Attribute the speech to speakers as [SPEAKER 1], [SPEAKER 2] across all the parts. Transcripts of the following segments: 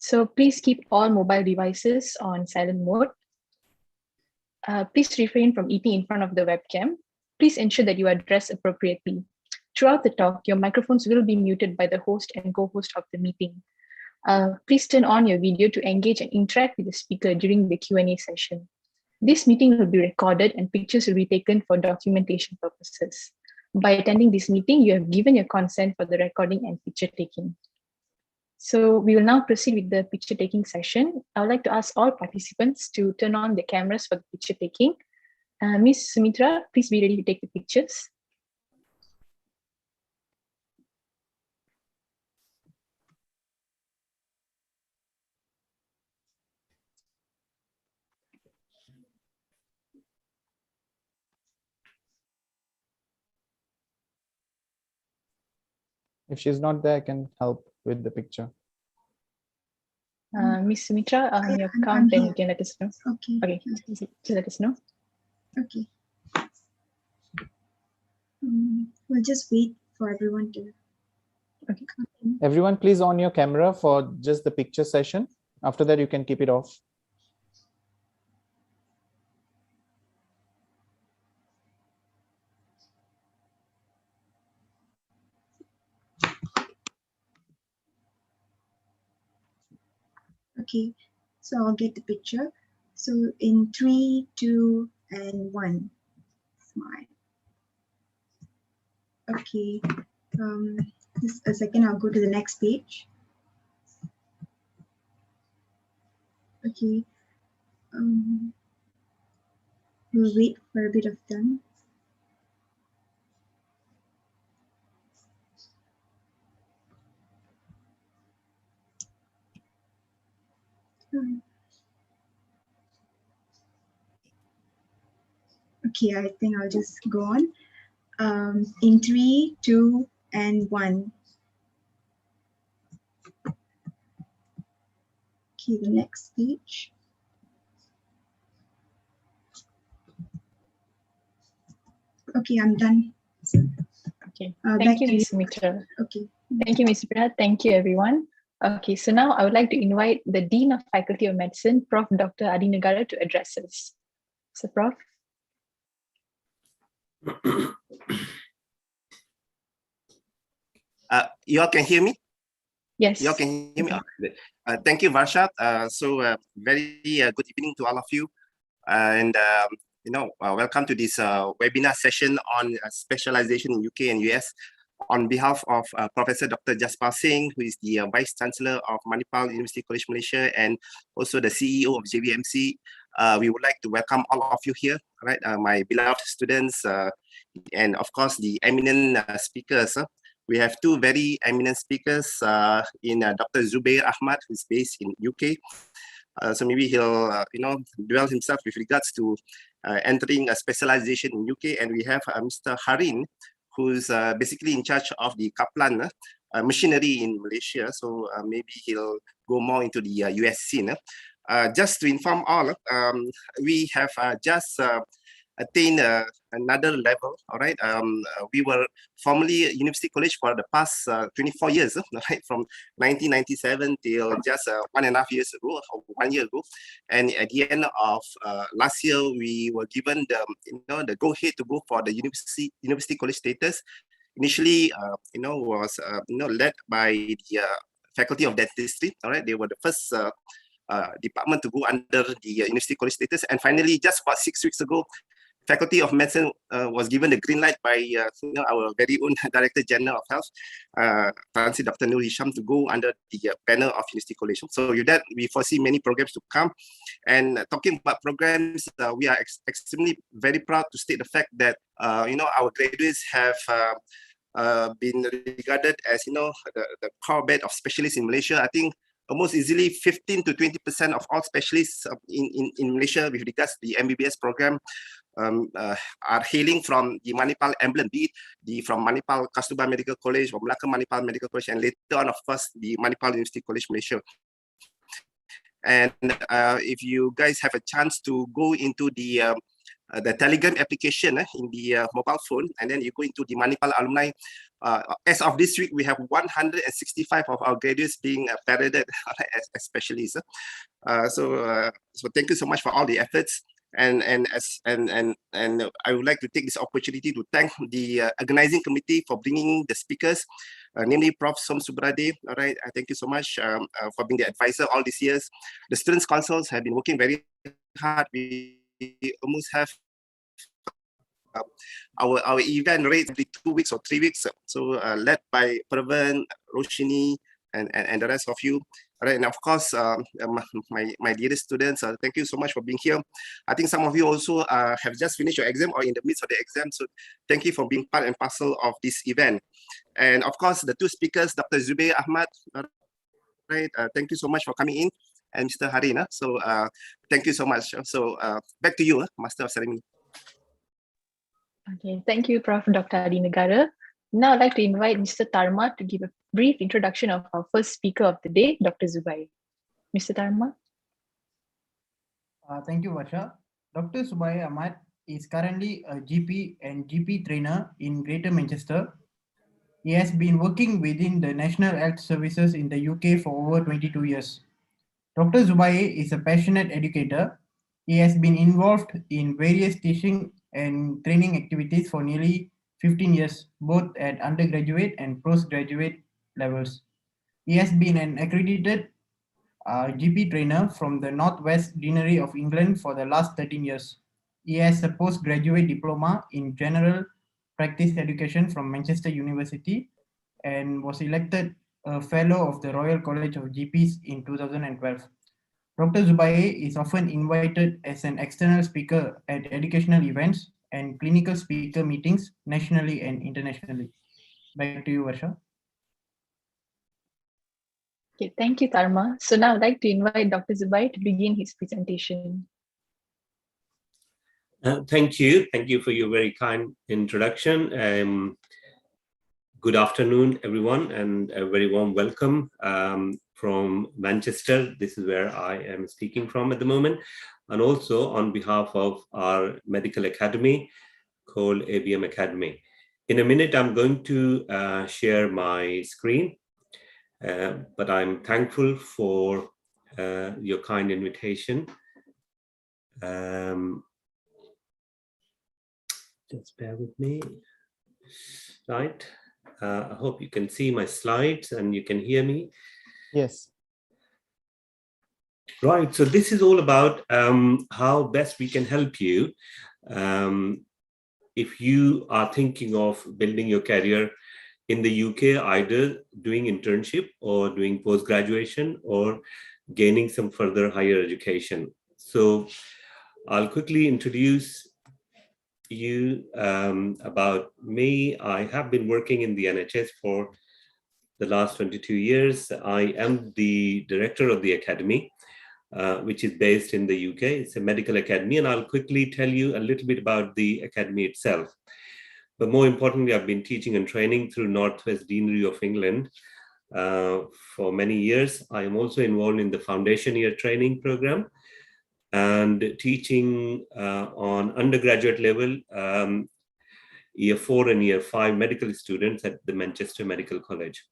[SPEAKER 1] So please keep all mobile devices on silent mode. Please refrain from eating in front of the webcam. Please ensure that you are dressed appropriately. Throughout the talk, your microphones will be muted by the host and co-host of the meeting. Please turn on your video to engage and interact with the speaker during the Q&A session. This meeting will be recorded and pictures will be taken for documentation purposes. By attending this meeting, you have given your consent for the recording and picture taking. So we will now proceed with the picture taking session. I would like to ask all participants to turn on the cameras for the picture taking. Ms. Sumitra, please be ready to take the pictures.
[SPEAKER 2] If she's not there, I can help with the picture.
[SPEAKER 1] Ms. Sumitra, on your count, then you can let us know.
[SPEAKER 3] Okay.
[SPEAKER 1] Okay, just let us know.
[SPEAKER 3] Okay. We'll just wait for everyone to.
[SPEAKER 1] Okay.
[SPEAKER 2] Everyone, please on your camera for just the picture session. After that, you can keep it off.
[SPEAKER 3] Okay, so I'll get the picture. So in 3, 2, and 1. Smile. Okay. Just a second, I'll go to the next page. Okay. We'll wait for a bit of time. Okay, I think I'll just go on. In 3, 2, and 1. Okay, the next page. Okay, I'm done.
[SPEAKER 1] Okay, thank you, Ms. Sumitra.
[SPEAKER 3] Okay.
[SPEAKER 1] Thank you, Ms. Sumitra. Thank you, everyone. Okay, so now I would like to invite the Dean of Faculty of Medicine, Prof. Dr. Adi Negara, to address us. So, Prof.
[SPEAKER 4] You all can hear me?
[SPEAKER 1] Yes.
[SPEAKER 4] You all can hear me? Okay. Thank you, Varshat. Very good evening to all of you. Welcome to this webinar session on specialization in UK and US. On behalf of Professor Dr. Jaspal Singh, who is the Vice Chancellor of Manipal University College Malaysia and also the CEO of JVMC, we would like to welcome all of you here, right? My beloved students and of course the eminent speakers. We have two very eminent speakers in Dr. Zubair Ahmad, who is based in UK. So maybe he'll, dwell himself with regards to entering a specialization in UK. And we have Mr. Harin, who's basically in charge of the Kaplan machinery in Malaysia. So maybe he'll go more into the US scene. Just to inform all, we have just attained another level, all right? We were formerly a University College for the past 24 years, right? From 1997 till just 1.5 years ago, or 1 year ago. And at the end of last year, we were given the go-ahead to go for the University College status. Initially, was led by the Faculty of Dentistry, all right? They were the first department to go under the University College status. And finally, just about 6 weeks ago, Faculty of Medicine was given the green light by our very own Director General of Health, Fancy Dr. Nur Hisham, to go under the banner of University College. So with that, we foresee many programs to come. And talking about programs, we are extremely very proud to state the fact that our graduates have been regarded as the core bed of specialists in Malaysia. I think almost easily 15 to 20% of all specialists in Malaysia with regards to the MBBS program are hailing from the Manipal emblem, be it from Manipal Kasturba Medical College or Melaka Manipal Medical College, and later on, of course, the Manipal University College Malaysia. And if you guys have a chance to go into the the Telegram application in the mobile phone, and then you go into the Manipal alumni. As of this week, we have 165 of our graduates being paraded as specialists. So thank you so much for all the efforts. And I would like to take this opportunity to thank the organizing committee for bringing the speakers, namely Prof. Som Subrade. All right, I thank you so much for being the advisor all these years. The students' councils have been working very hard. We almost have our event rate every 2 weeks or 3 weeks. So led by Pervan, Roshini, and the rest of you. All right, and of course, my dearest students, thank you so much for being here. I think some of you also have just finished your exam or in the midst of the exam. So thank you for being part and parcel of this event. And of course, the two speakers, Dr. Zubair Ahmad, right? Thank you so much for coming in, and Mr. Harina. So thank you so much. So back to you, Master of Ceremony.
[SPEAKER 1] Okay, thank you, Prof. Dr. Adi Negara. Now I'd like to invite Mr. Tarma to give a brief introduction of our first speaker of the day, Dr. Zubair. Mr. Tarma.
[SPEAKER 5] Thank you, Varsha. Dr. Zubair Ahmad is currently a GP and GP trainer in Greater Manchester. He has been working within the National Health Services in the UK for over 22 years. Dr. Zubair is a passionate educator. He has been involved in various teaching and training activities for nearly 15 years, both at undergraduate and postgraduate levels. He has been an accredited GP trainer from the Northwest Deanery of England for the last 13 years. He has a postgraduate diploma in general practice education from Manchester University and was elected a fellow of the Royal College of GPs in 2012. Dr. Zubair is often invited as an external speaker at educational events and clinical speaker meetings nationally and internationally. Back to you, Varsha.
[SPEAKER 1] Okay, thank you, Tarma. So now I'd like to invite Dr. Zubair to begin his presentation.
[SPEAKER 6] Thank you. Thank you for your very kind introduction. Good afternoon, everyone, and a very warm welcome from Manchester. This is where I am speaking from at the moment, and also on behalf of our medical academy called ABM Academy. In a minute, I'm going to share my screen, but I'm thankful for your kind invitation. Just bear with me. Right. I hope you can see my slides and you can hear me.
[SPEAKER 2] Yes.
[SPEAKER 6] Right. So this is all about how best we can help you if you are thinking of building your career in the UK, either doing internship or doing post-graduation or gaining some further higher education. So I'll quickly introduce you about me. I have been working in the NHS for the last 22 years. I am the director of the academy, which is based in the UK. It's a medical academy, and I'll quickly tell you a little bit about the academy itself. But more importantly, I've been teaching and training through Northwest Deanery of England for many years. I am also involved in the foundation year training program and teaching on undergraduate level, year 4 and year 5 medical students at the Manchester Medical College.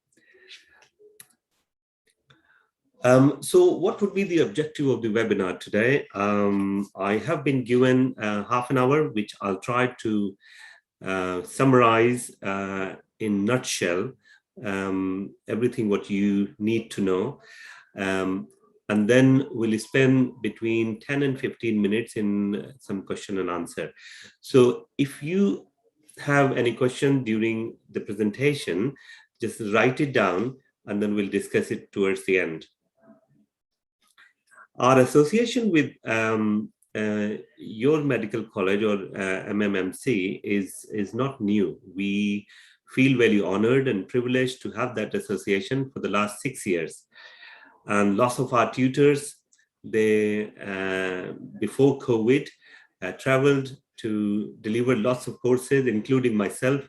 [SPEAKER 6] So what would be the objective of the webinar today? I have been given half an hour, which I'll try to summarize in nutshell, everything what you need to know. And then we'll spend between 10 and 15 minutes in some question and answer. So if you have any question during the presentation, just write it down and then we'll discuss it towards the end. Our association with your medical college or MMMC is not new. We feel very honored and privileged to have that association for the last 6 years. And lots of our tutors, they, before COVID, traveled to deliver lots of courses, including myself,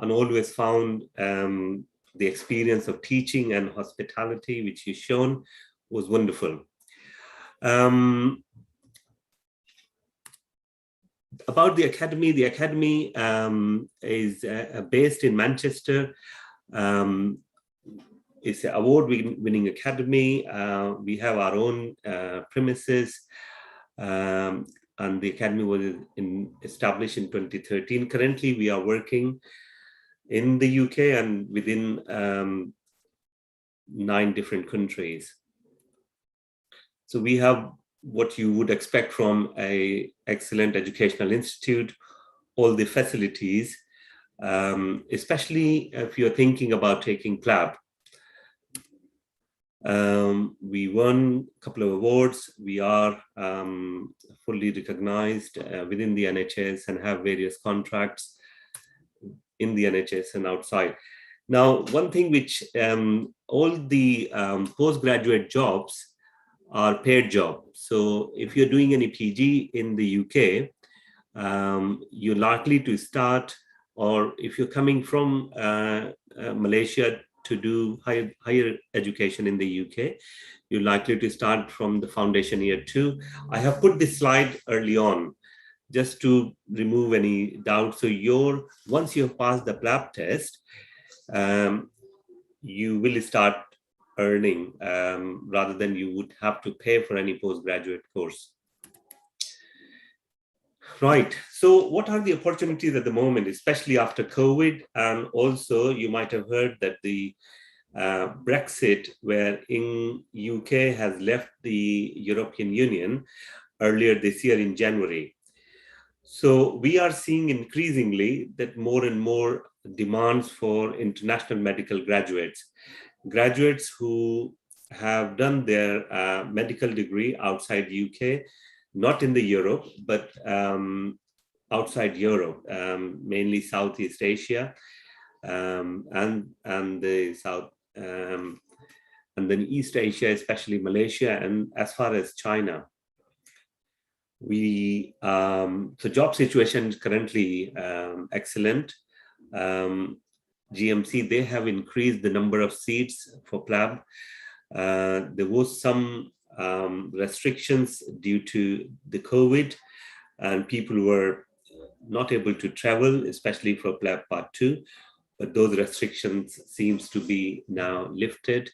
[SPEAKER 6] and always found the experience of teaching and hospitality, which you've shown, was wonderful. About the academy is based in Manchester. It's an award-winning academy. We have our own premises, and the academy was established in 2013. Currently, we are working in the UK and within 9 different countries. So we have what you would expect from an excellent educational institute, all the facilities, especially if you're thinking about taking PLAB. We won a couple of awards. We are fully recognized within the NHS and have various contracts in the NHS and outside. Now, one thing which all the postgraduate jobs are paid jobs. So if you're doing any PG in the UK, you're likely to start, or if you're coming from Malaysia to do higher education in the UK, you're likely to start from the foundation year 2. I have put this slide early on just to remove any doubt. So once you have passed the PLAB test, you will start earning rather than you would have to pay for any postgraduate course. Right. So what are the opportunities at the moment, especially after COVID? And also you might have heard that the Brexit, where in UK has left the European Union earlier this year in January. So we are seeing increasingly that more and more demands for international medical graduates who have done their medical degree outside UK, not in the Europe, but outside Europe, mainly Southeast Asia, and the South, and then East Asia, especially Malaysia, and as far as China. So job situation is currently excellent. GMC, they have increased the number of seats for PLAB. There was some restrictions due to the COVID, and people were not able to travel, especially for PLAB Part 2. But those restrictions seems to be now lifted.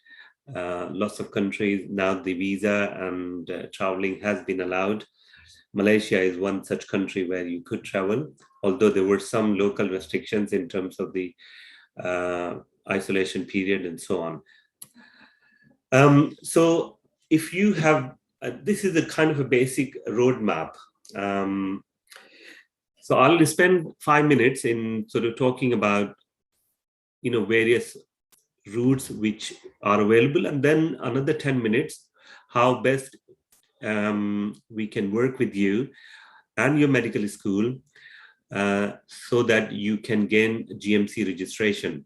[SPEAKER 6] Lots of countries, now the visa and traveling has been allowed. Malaysia is one such country where you could travel, although there were some local restrictions in terms of the isolation period and so on. So if you have, this is a kind of a basic roadmap. So I'll spend 5 minutes in sort of talking about, various routes which are available, and then another 10 minutes, how best we can work with you and your medical school so that you can gain GMC registration.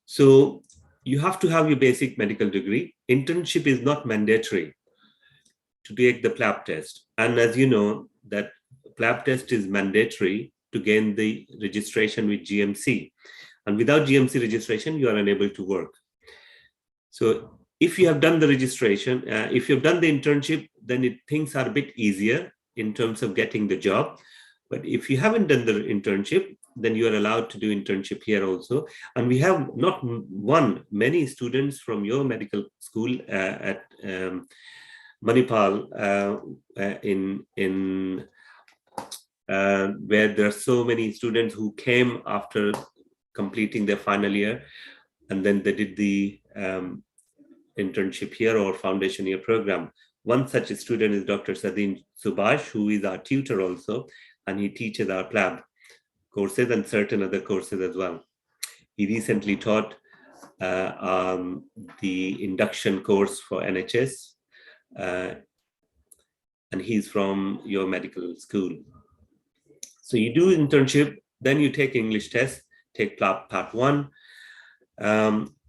[SPEAKER 6] So you have to have your basic medical degree. Internship is not mandatory to take the PLAB test. And as you know, that PLAB test is mandatory to gain the registration with GMC. And without GMC registration, you are unable to work. So if you have done the registration, if you've done the internship, then things are a bit easier in terms of getting the job. But if you haven't done the internship, then you are allowed to do internship here also. And we have not many students from your medical school at Manipal where there are so many students who came after completing their final year, and then they did the internship here or foundation year program. One such student is Dr. Sadin Subhash, who is our tutor also, and he teaches our PLAB courses and certain other courses as well. He recently taught the induction course for NHS, and he's from your medical school. So you do internship, then you take English test, take PLAB Part 1.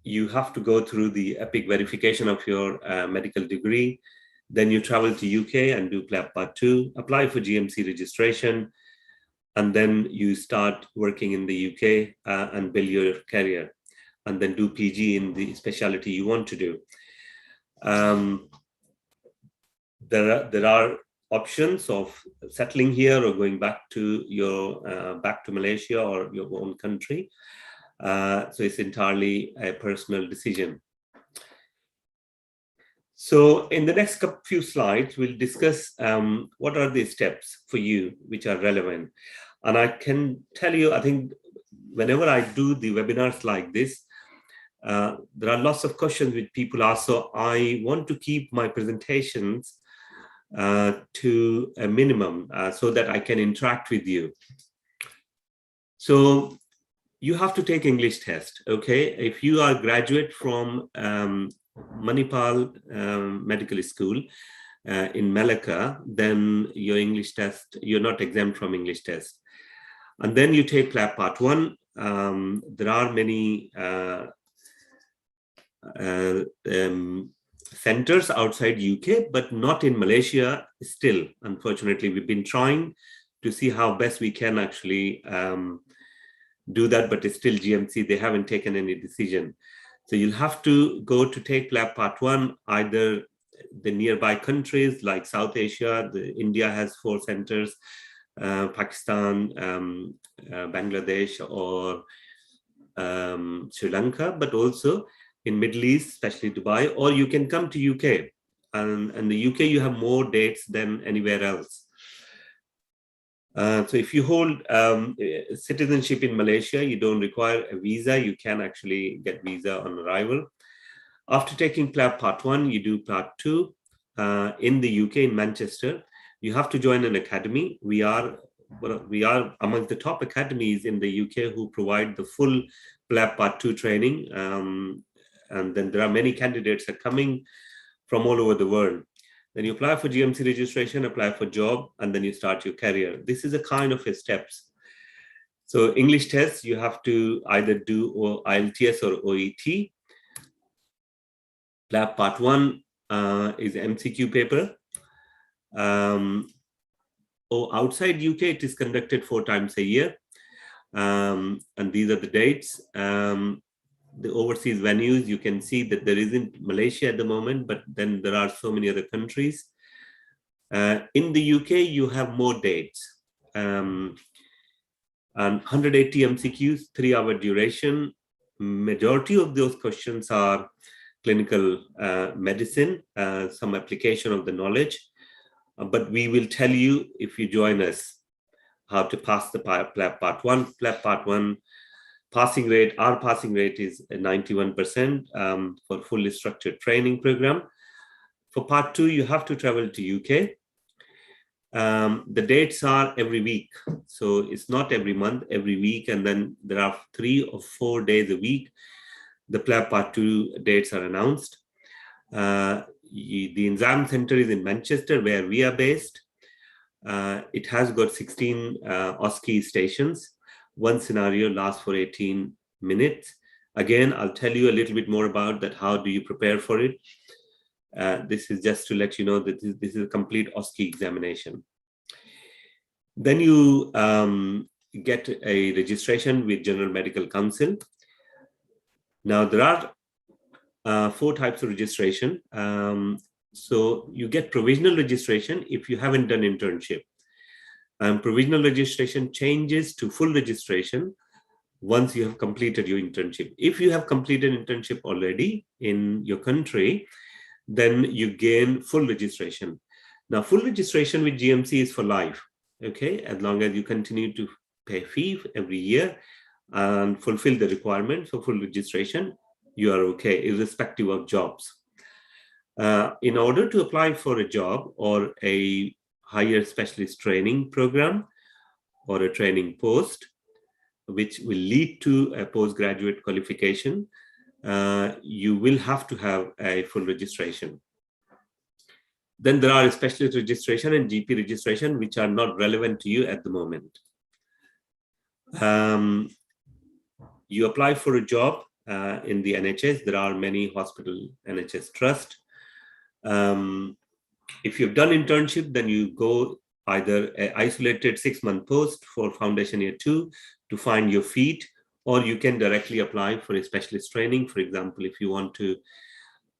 [SPEAKER 6] You have to go through the EPIC verification of your medical degree. Then you travel to UK and do PLAB Part 2, apply for GMC registration, and then you start working in the UK and build your career, and then do PG in the specialty you want to do. There are options of settling here or going back to your back to Malaysia or your own country. So it's entirely a personal decision. So in the next few slides, we'll discuss what are the steps for you which are relevant. And I can tell you, I think whenever I do the webinars like this, there are lots of questions which people ask. So I want to keep my presentations to a minimum so that I can interact with you. So you have to take English test, okay? If you are a graduate from Manipal Medical School in Malacca, then your English test, you're not exempt from English test. And then you take PLAB Part 1. There are many centers outside UK, but not in Malaysia still. Unfortunately, we've been trying to see how best we can actually do that, but it's still GMC. They haven't taken any decision. So you'll have to go to take PLAB Part 1, either the nearby countries like South Asia. India has 4 centers, Pakistan, Bangladesh, or Sri Lanka, but also in Middle East, especially Dubai, or you can come to UK. And the UK, you have more dates than anywhere else. So if you hold citizenship in Malaysia, you don't require a visa. You can actually get visa on arrival. After taking PLAB Part 1, you do Part 2 in the UK, in Manchester. You have to join an academy. We are among the top academies in the UK who provide the full PLAB Part 2 training. And then there are many candidates are coming from all over the world. Then you apply for GMC registration, apply for job, and then you start your career. This is a kind of a steps. So English tests, you have to either do IELTS or OET. PLAB Part 1 is MCQ paper. Outside UK, it is conducted 4 times a year. And these are the dates. The overseas venues, you can see that there isn't Malaysia at the moment, but then there are so many other countries. In the UK, you have more dates. And 180 MCQs, 3-hour duration. Majority of those questions are clinical medicine, some application of the knowledge. But we will tell you, if you join us, how to pass the PLAB Part 1. PLAB Part 1 passing rate, our passing rate is 91% for fully structured training program. For Part 2, you have to travel to UK. The dates are every week. So it's not every month, every week. And then there are 3 or 4 days a week. The PLAB Part 2 dates are announced. The exam center is in Manchester, where we are based. It has got 16 OSCE stations. One scenario lasts for 18 minutes. Again, I'll tell you a little bit more about that. How do you prepare for it? This is just to let you know that this is a complete OSCE examination. Then you get a registration with General Medical Council. Now, there are 4 types of registration. So you get provisional registration if you haven't done internship. Provisional registration changes to full registration once you have completed your internship. If you have completed internship already in your country, then you gain full registration. Now, full registration with GMC is for life, okay? As long as you continue to pay fee every year and fulfill the requirements for full registration, you are okay, irrespective of jobs. In order to apply for a job or a higher specialist training program or a training post, which will lead to a postgraduate qualification, you will have to have a full registration. Then there are specialist registration and GP registration, which are not relevant to you at the moment. You apply for a job in the NHS. There are many hospital NHS trust. If you've done internship, then you go either an isolated 6-month post for foundation year 2 to find your feet, or you can directly apply for a specialist training. For example, if you want to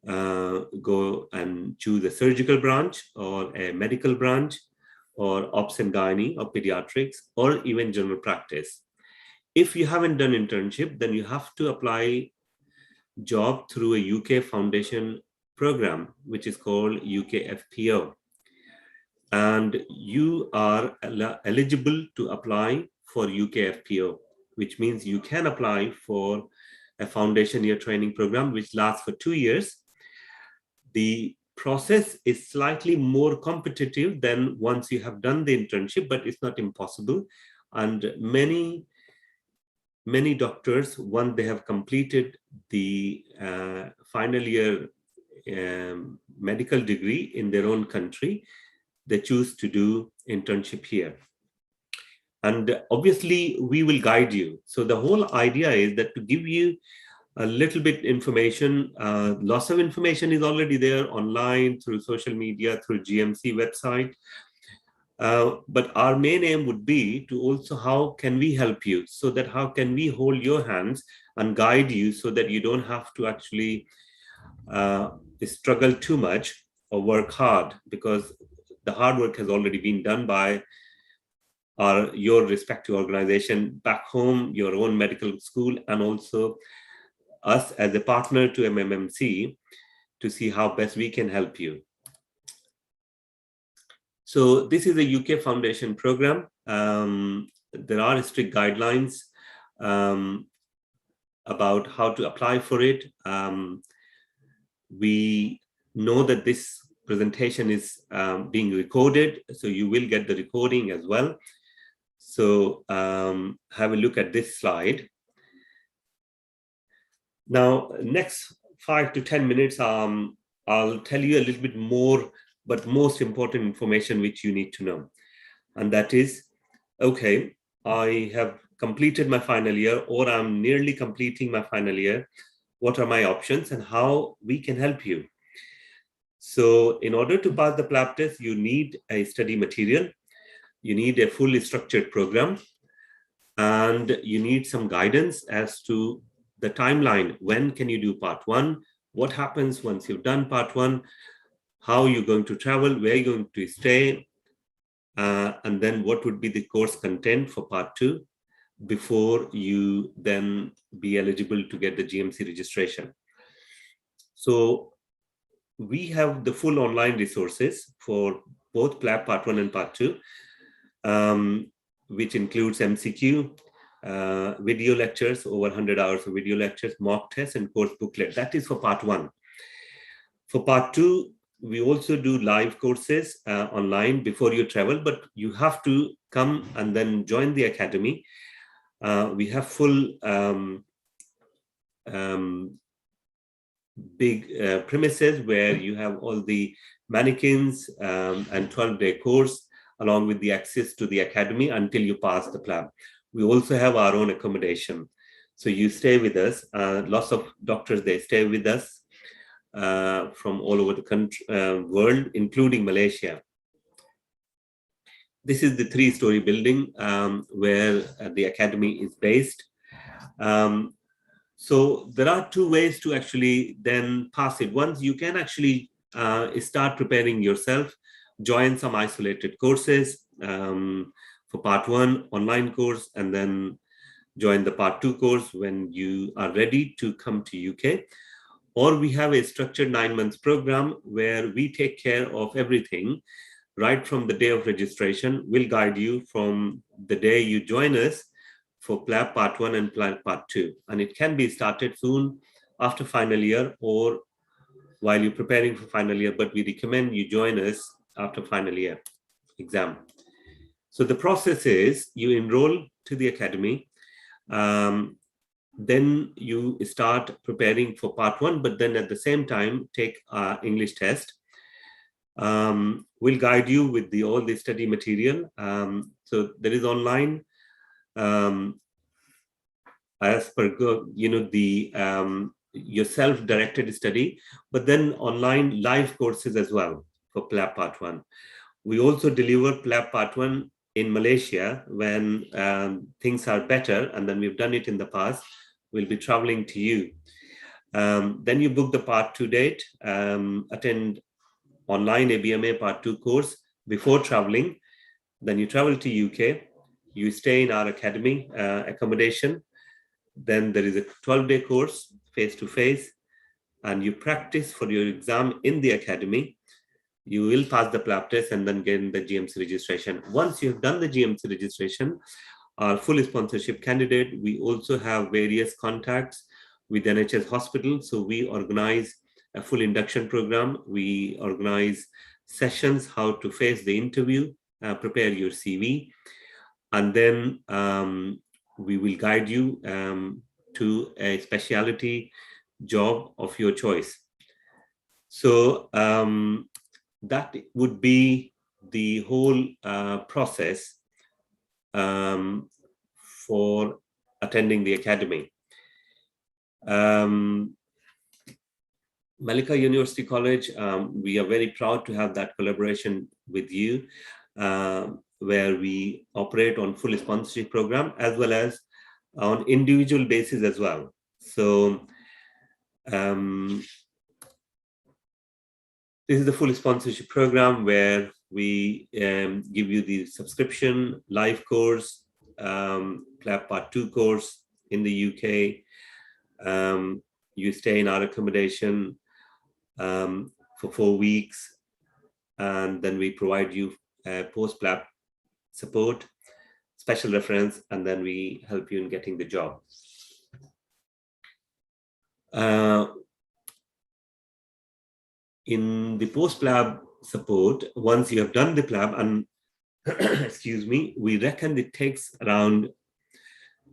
[SPEAKER 6] go and choose a surgical branch or a medical branch or ops and gynae or pediatrics or even general practice. If you haven't done internship, then you have to apply job through a UK foundation program, which is called UK FPO. And you are eligible to apply for UK FPO, which means you can apply for a foundation year training program, which lasts for 2 years. The process is slightly more competitive than once you have done the internship, but it's not impossible. And many doctors, once they have completed the final year medical degree in their own country, they choose to do internship here. And obviously, we will guide you. So the whole idea is that to give you a little bit information, lots of information is already there online, through social media, through GMC website. But our main aim would be to also, how can we help you? So that how can we hold your hands and guide you so that you don't have to actually struggle too much or work hard, because the hard work has already been done by your respective organization back home, your own medical school, and also us as a partner to MMMC to see how best we can help you. So this is a UK Foundation program. There are strict guidelines about how to apply for it. We know that this presentation is being recorded, so you will get the recording as well. So have a look at this slide. Now, next 5 to 10 minutes, I'll tell you a little bit more, but most important information which you need to know. And that is, okay, I have completed my final year, or I'm nearly completing my final year. What are my options and how we can help you? So in order to pass the PLAB test, you need a study material, you need a fully structured program, and you need some guidance as to the timeline. When can you do part 1? What happens once you've done part 1? How you're going to travel, where you're going to stay, and then what would be the course content for part 2 before you then be eligible to get the GMC registration. So we have the full online resources for both PLAB part 1 and part 2, which includes MCQ, video lectures, over 100 hours of video lectures, mock tests, and course booklet. That is for part 1. For part 2, we also do live courses online before you travel, but you have to come and then join the academy. We have full big premises where you have all the mannequins and 12-day course, along with the access to the academy until you pass the PLAB. We also have our own accommodation. So you stay with us. Lots of doctors, they stay with us from all over the country, world, including Malaysia. This is the 3-story building where the academy is based. So there are 2 ways to actually then pass it. Once you can actually start preparing yourself, join some isolated courses for part 1 online course, and then join the part 2 course when you are ready to come to UK. Or we have a structured 9 months program where we take care of everything right from the day of registration. We'll guide you from the day you join us for PLAB part 1 and PLAB part 2. And it can be started soon after final year or while you're preparing for final year, but we recommend you join us after final year exam. So the process is you enroll to the academy, then you start preparing for part 1, but then at the same time take English test. We'll guide you with all the study material. So there is online, as per your self-directed study, but then online live courses as well for PLAB part 1. We also deliver PLAB part 1 in Malaysia when things are better, and then we've done it in the past. We'll be traveling to you. Then you book the Part 2 date, attend online ABMA Part 2 course before traveling. Then you travel to UK, you stay in our academy accommodation. Then there is a 12-day course, face-to-face, and you practice for your exam in the academy. You will pass the PLAB test and then get the GMC registration. Once you have done the GMC registration, our full sponsorship candidate, we also have various contacts with NHS hospitals. So we organize a full induction program. We organize sessions, how to face the interview, prepare your CV, and then we will guide you to a specialty job of your choice. So that would be the whole process for attending the academy. Malika University College, we are very proud to have that collaboration with you, where we operate on full sponsorship program as well as on individual basis as well. So this is the full sponsorship program where we give you the subscription, live course, PLAB Part 2 course in the UK. You stay in our accommodation for 4 weeks, and then we provide you post-PLAB support, special reference, and then we help you in getting the job. In the post-PLAB support, once you have done the PLAB, and excuse me, we reckon it takes around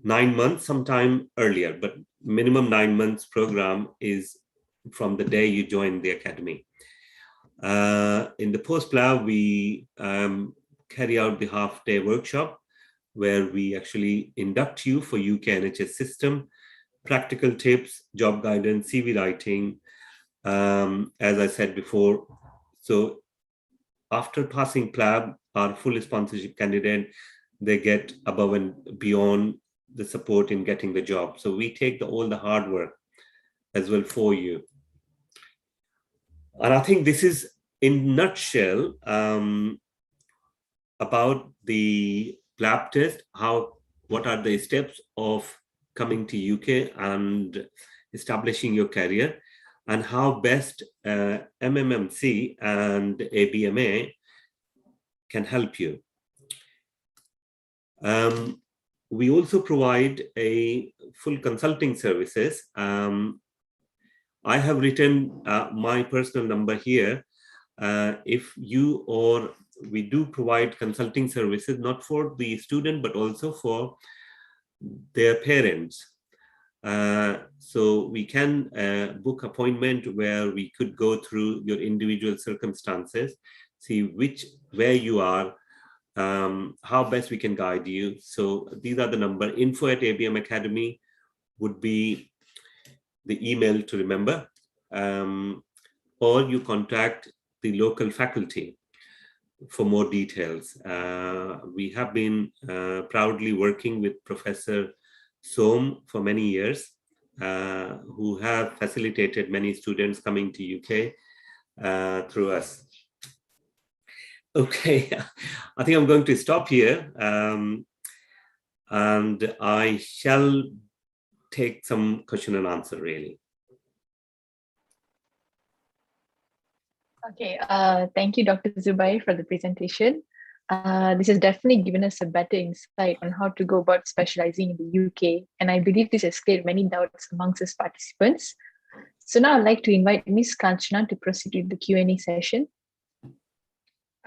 [SPEAKER 6] 9 months, sometime earlier, but minimum 9 months program is from the day you join the academy. In the post-PLAB, we carry out the half-day workshop where we actually induct you for UK NHS system, practical tips, job guidance, CV writing, as I said before. So after passing PLAB, our full sponsorship candidate, they get above and beyond the support in getting the job. So we take all the hard work as well for you. And I think this is in nutshell about the PLAB test, what are the steps of coming to UK and establishing your career, and how best MMMC and ABMA can help you. We also provide a full consulting services. I have written my personal number here. If you or we do provide consulting services, not for the student, but also for their parents. So we can book appointment where we could go through your individual circumstances, see where you are, how best we can guide you. So these are the number. info@ABM Academy would be the email to remember, or you contact the local faculty for more details. We have been proudly working with Professor Som for many years, who have facilitated many students coming to UK through us. Okay, I think I'm going to stop here, and I shall take some question and answer really.
[SPEAKER 1] Okay, thank you, Dr. Zubair, for the presentation. This has definitely given us a better insight on how to go about specializing in the UK, and I believe this has cleared many doubts amongst us participants. So now I'd like to invite Ms. Kanchana to proceed with the Q&A session.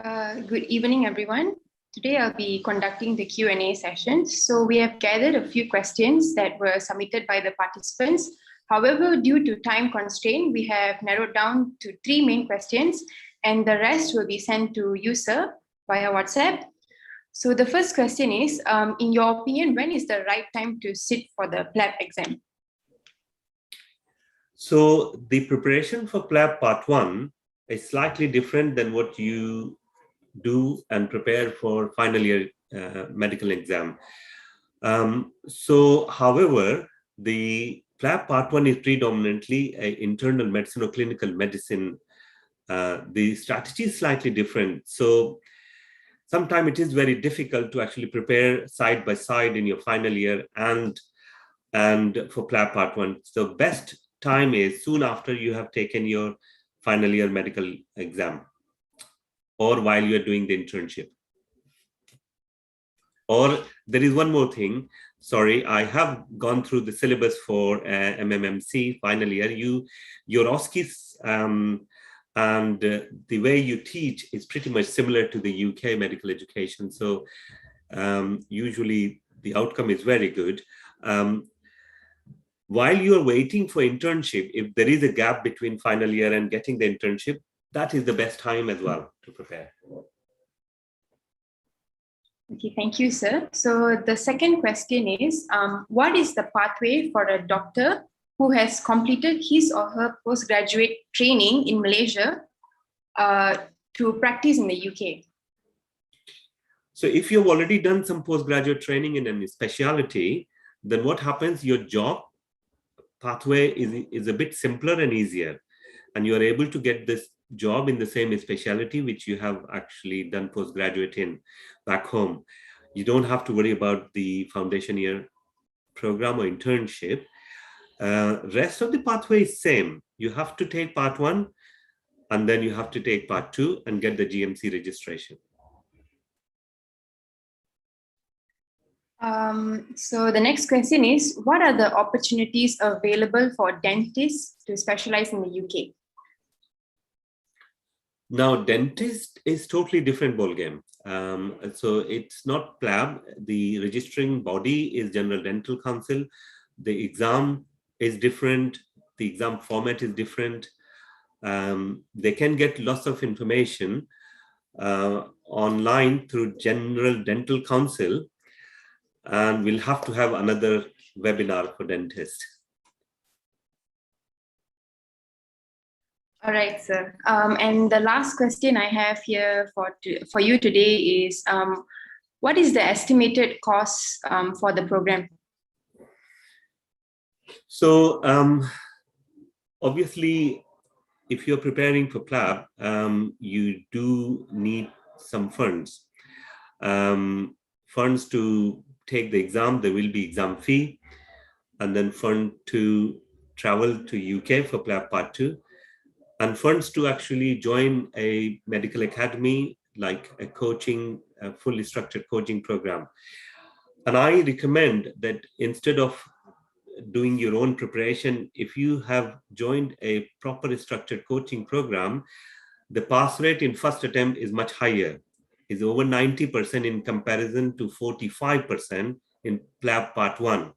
[SPEAKER 7] Good evening, everyone. Today I'll be conducting the Q&A session. So we have gathered a few questions that were submitted by the participants. However, due to time constraint, we have narrowed down to 3 main questions, and the rest will be sent to you, sir, via WhatsApp. So the first question is, in your opinion, when is the right time to sit for the PLAB exam?
[SPEAKER 6] So the preparation for PLAB Part 1 is slightly different than what you do and prepare for final year medical exam. So, however, the PLAB Part 1 is predominantly internal medicine or clinical medicine. The strategy is slightly different. So sometimes it is very difficult to actually prepare side by side in your final year and for PLAB Part 1. So best time is soon after you have taken your final year medical exam or while you're doing the internship. Or there is one more thing. Sorry, I have gone through the syllabus for MMMC final year. Your OSCEs and the way you teach is pretty much similar to the UK medical education. So usually the outcome is very good. While you're waiting for internship, if there is a gap between final year and getting the internship, that is the best time as well to prepare.
[SPEAKER 7] Okay, thank you, sir. So the second question is, what is the pathway for a doctor who has completed his or her postgraduate training in Malaysia to practice in the UK?
[SPEAKER 6] So if you've already done some postgraduate training in any specialty, then what happens, your job pathway is a bit simpler and easier. And you're able to get this job in the same specialty which you have actually done postgraduate in back home. You don't have to worry about the foundation year program or internship. Rest of the pathway is same. You have to take part 1 and then you have to take part 2 and get the GMC registration.
[SPEAKER 7] So the next question is, what are the opportunities available for dentists to specialize in the UK?
[SPEAKER 6] Now, dentist is totally different ballgame. So it's not PLAB. The registering body is General Dental Council. The exam is different. The exam format is different. They can get lots of information online through General Dental Council. And we'll have to have another webinar for dentists.
[SPEAKER 7] All right, sir. And the last question I have here for you today is, what is the estimated cost for the program?
[SPEAKER 6] So obviously, if you're preparing for PLAB, you do need some funds. Funds to take the exam, there will be exam fee, and then fund to travel to UK for PLAB Part 2, and funds to actually join a medical academy, like a coaching, a fully structured coaching program. And I recommend that instead of doing your own preparation, if you have joined a proper structured coaching program, the pass rate in first attempt is much higher, is over 90% in comparison to 45% in PLAB Part 1.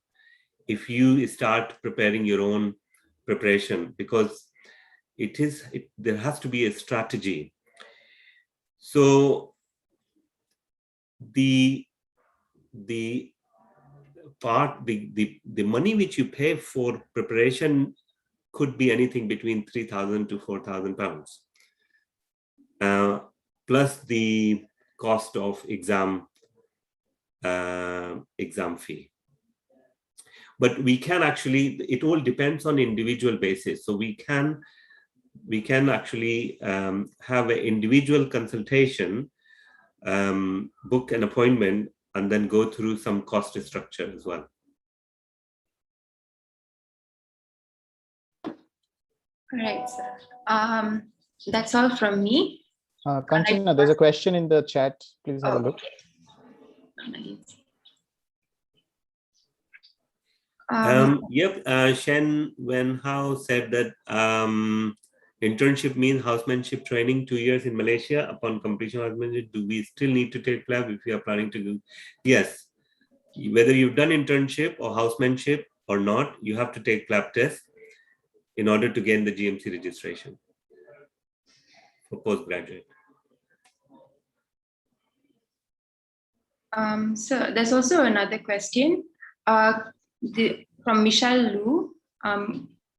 [SPEAKER 6] If you start preparing your own preparation, because there has to be a strategy. So the money which you pay for preparation could be anything between 3,000 to 4,000 pounds, plus the cost of exam fee. But we can actually, it all depends on individual basis. So we can actually have an individual consultation, book an appointment, and then go through some cost structure as well.
[SPEAKER 7] All right, sir. That's all from me.
[SPEAKER 2] Kanchana, there's a question in the chat. Please have a look.
[SPEAKER 7] Okay.
[SPEAKER 6] Shen Wenhao said that internship means housemanship training 2 years in Malaysia. Upon completion of housemanship, do we still need to take PLAB if we are planning to do? Yes. Whether you've done internship or housemanship or not, you have to take PLAB test in order to gain the GMC registration for postgraduate.
[SPEAKER 7] So there's also another question from Michelle Lu.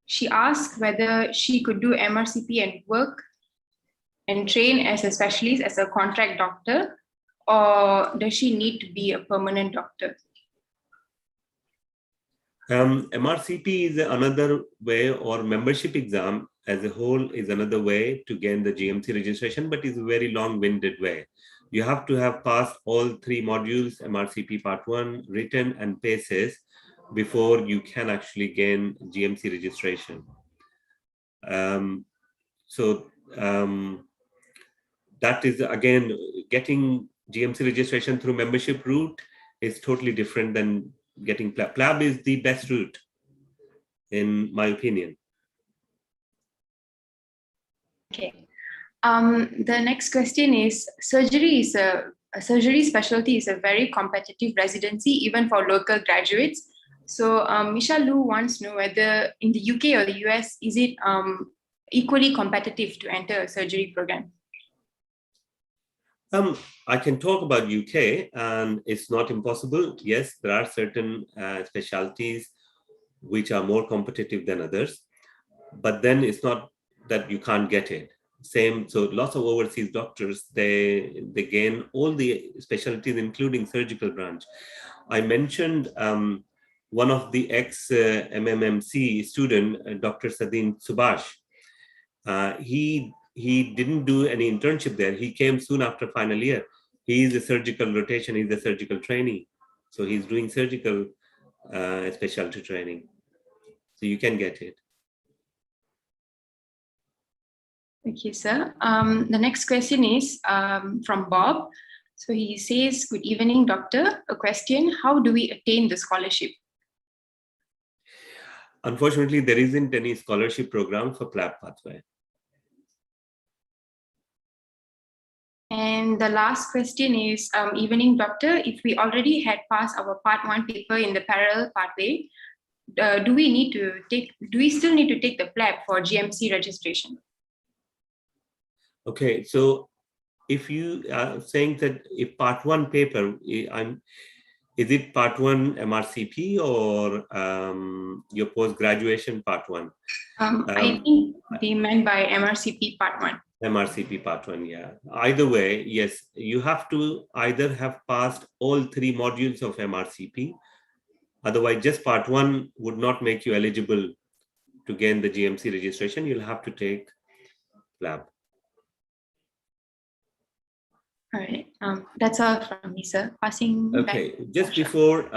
[SPEAKER 7] She asked whether she could do MRCP and work and train as a specialist, as a contract doctor, or does she need to be a permanent doctor?
[SPEAKER 6] MRCP is another way, or membership exam as a whole is another way to gain the GMC registration, but it's a very long-winded way. You have to have passed all 3 modules, MRCP Part 1, written and PACES, before you can actually gain GMC registration. That is, again, getting GMC registration through membership route is totally different than getting PLAB. PLAB is the best route, in my opinion.
[SPEAKER 7] Okay. The next question is, surgery specialty is a very competitive residency, even for local graduates. So Misha Lu wants to know whether in the UK or the US, is it equally competitive to enter a surgery program?
[SPEAKER 6] I can talk about UK, and it's not impossible. Yes, there are certain specialties which are more competitive than others, but then it's not that you can't get it. Same, so lots of overseas doctors, they gain all the specialties, including surgical branch. I mentioned one of the ex-MMMC student, Dr. Sadin Subhash. He didn't do any internship there. He came soon after final year. He is a surgical rotation, he's a surgical trainee. So he's doing surgical specialty training. So you can get it.
[SPEAKER 7] Okay, sir. The next question is from Bob. So he says, good evening, doctor. A question, how do we attain the scholarship?
[SPEAKER 6] Unfortunately, there isn't any scholarship program for PLAB pathway.
[SPEAKER 7] And the last question is, evening, doctor, if we already had passed our part 1 paper in the parallel pathway, do we still need to take the PLAB for GMC registration?
[SPEAKER 6] Okay, so if you are saying that if part 1 paper, is it part 1 MRCP or your post-graduation part 1?
[SPEAKER 7] I think they meant by MRCP part 1.
[SPEAKER 6] MRCP part 1, yeah. Either way, yes, you have to either have passed all 3 modules of MRCP. Otherwise, just part 1 would not make you eligible to gain the GMC registration. You'll have to take PLAB.
[SPEAKER 7] All right, that's all from me, sir. Passing
[SPEAKER 6] okay,
[SPEAKER 7] back.
[SPEAKER 6] just before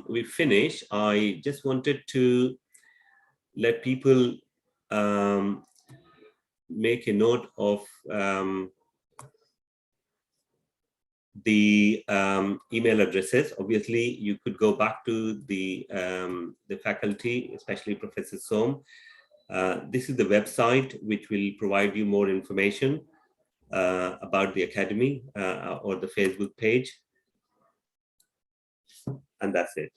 [SPEAKER 6] we finish, I just wanted to let people make a note of the email addresses. Obviously, you could go back to the faculty, especially Professor Som. This is the website which will provide you more information about the academy or the Facebook page. And that's it.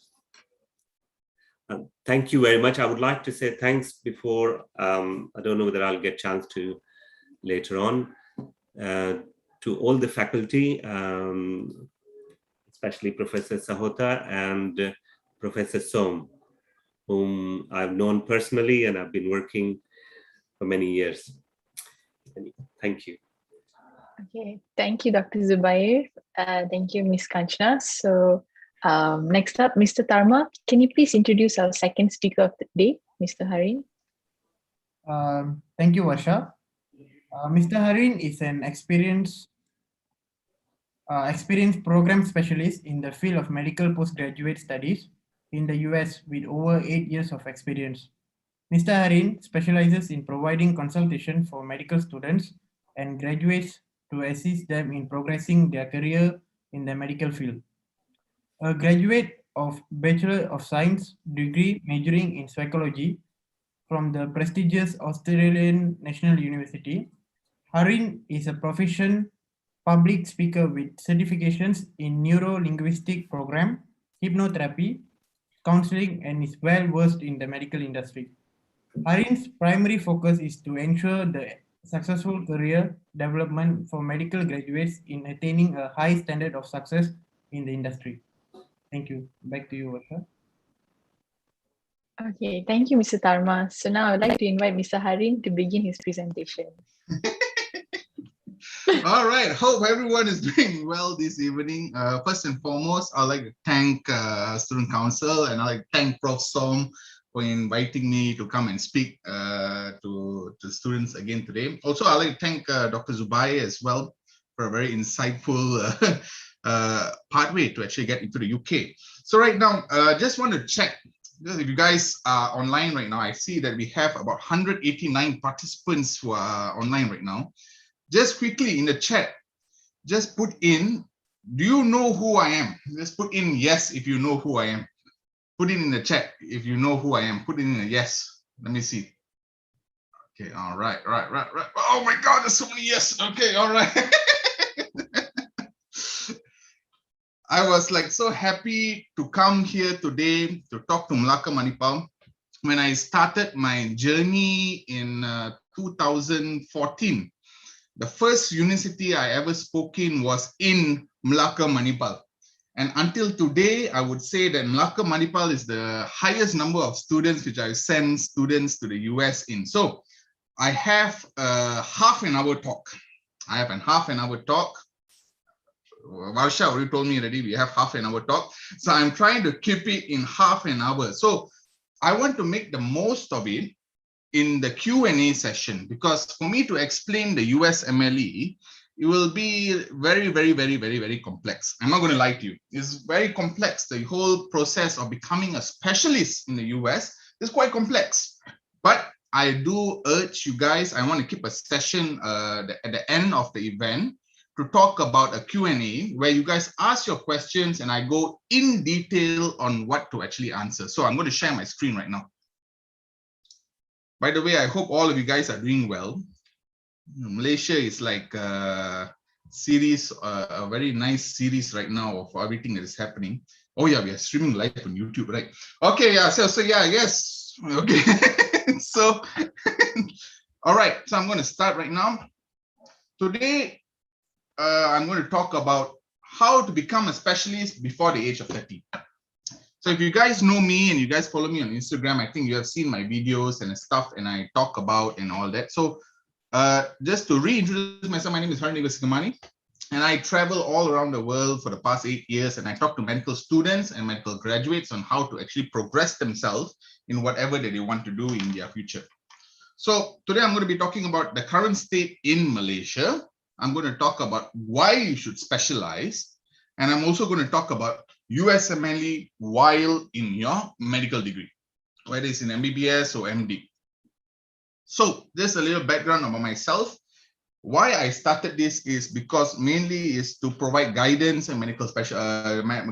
[SPEAKER 6] Thank you very much. I would like to say thanks before, I don't know whether I'll get a chance to later on, to all the faculty, especially Professor Sahota and Professor Som, whom I've known personally and I've been working for many years. Thank you.
[SPEAKER 1] Okay, thank you, Dr. Zubair. Thank you, Ms. Kanchana. So next up, Mr. Tarma, can you please introduce our second speaker of the day, Mr. Harin?
[SPEAKER 5] Thank you, Varsha. Mr. Harin is an experienced program specialist in the field of medical postgraduate studies in the US with over 8 years of experience. Mr. Harin specializes in providing consultation for medical students and graduates to assist them in progressing their career in the medical field. A graduate of Bachelor of Science degree majoring in psychology from the prestigious Australian National University, Harin is a proficient public speaker with certifications in neuro-linguistic program, hypnotherapy, counseling, and is well versed in the medical industry. Harin's primary focus is to ensure the successful career development for medical graduates in attaining a high standard of success in the industry. Thank you. Back to you, Varsha.
[SPEAKER 1] Okay, thank you, Mr. Tarma. So now I'd like to invite Mr. Harin to begin his presentation.
[SPEAKER 8] All right. Hope everyone is doing well this evening. First and foremost, I'd like to thank Student Council, and I'd like to thank Prof. Som for inviting me to come and speak to students again today. Also, I'd like to thank Dr. Zubai as well for a very insightful pathway to actually get into the UK. So right now, just want to check. If you guys are online right now, I see that we have about 189 participants who are online right now. Just quickly in the chat, just put in, do you know who I am? Just put in yes if you know who I am. Put it in the chat if you know who I am. Put it in a yes. Let me see. Okay, all right. Oh my God, there's so many yes. Okay, all right. I was like so happy to come here today to talk to Melaka Manipal. When I started my journey in 2014, the first university I ever spoke in was in Melaka Manipal. And until today, I would say that Melaka Manipal is the highest number of students which I send students to the US in. So I have a half an hour talk. Varsha already told me already we have half an hour talk. So I'm trying to keep it in half an hour. So I want to make the most of it in the Q&A session, because for me to explain the US MLE, it will be very complex. I'm not going to lie to you. It's very complex. The whole process of becoming a specialist in the US is quite complex. But I do urge you guys, I want to keep a session at the end of the event to talk about a Q&A where you guys ask your questions and I go in detail on what to actually answer. So I'm going to share my screen right now. By the way, I hope all of you guys are doing well. Malaysia is like a series, a very nice series right now of everything that is happening. Oh yeah, we are streaming live on YouTube, right? Okay, yeah, so yeah, yes, okay. So, all right, so I'm going to start right now. Today, I'm going to talk about how to become a specialist before the age of 30. So if you guys know me and you guys follow me on Instagram, I think you have seen my videos and stuff and I talk about and all that. So just to reintroduce myself, my name is Harniva Sikamani, and I travel all around the world for the past 8 years, and I talk to medical students and medical graduates on how to actually progress themselves in whatever that they want to do in their future. So today I'm going to be talking about the current state in Malaysia. I'm going to talk about why you should specialize, and I'm also going to talk about USMLE while in your medical degree, whether it's in MBBS or MD. So there's a little background about myself. Why I started this is because mainly is to provide guidance and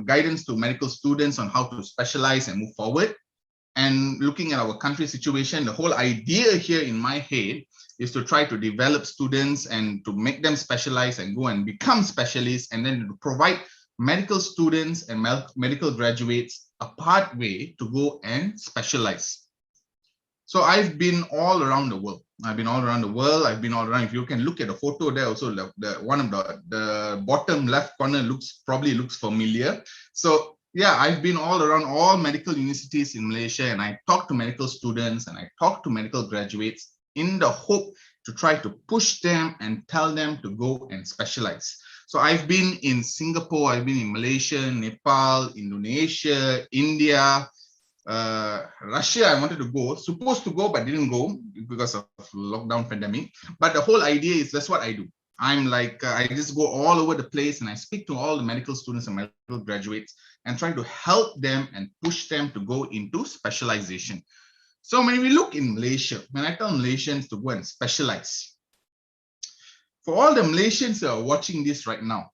[SPEAKER 8] guidance to medical students on how to specialize and move forward. And looking at our country situation, the whole idea here in my head is to try to develop students and to make them specialize and go and become specialists, and then to provide medical students and medical graduates a pathway to go and specialize. So I've been all around the world. I've been all around. If you can look at the photo there also, one of the bottom left corner probably looks familiar. So yeah, I've been all around all medical universities in Malaysia, and I talk to medical students and I talk to medical graduates in the hope to try to push them and tell them to go and specialize. So I've been in Singapore, I've been in Malaysia, Nepal, Indonesia, India, Russia. I wanted to go, supposed to go, but didn't go because of lockdown pandemic. But the whole idea is that's what I do. I'm like, I just go all over the place and I speak to all the medical students and medical graduates and try to help them and push them to go into specialization. So when we look in Malaysia, when I tell Malaysians to go and specialize, for all the Malaysians that are watching this right now,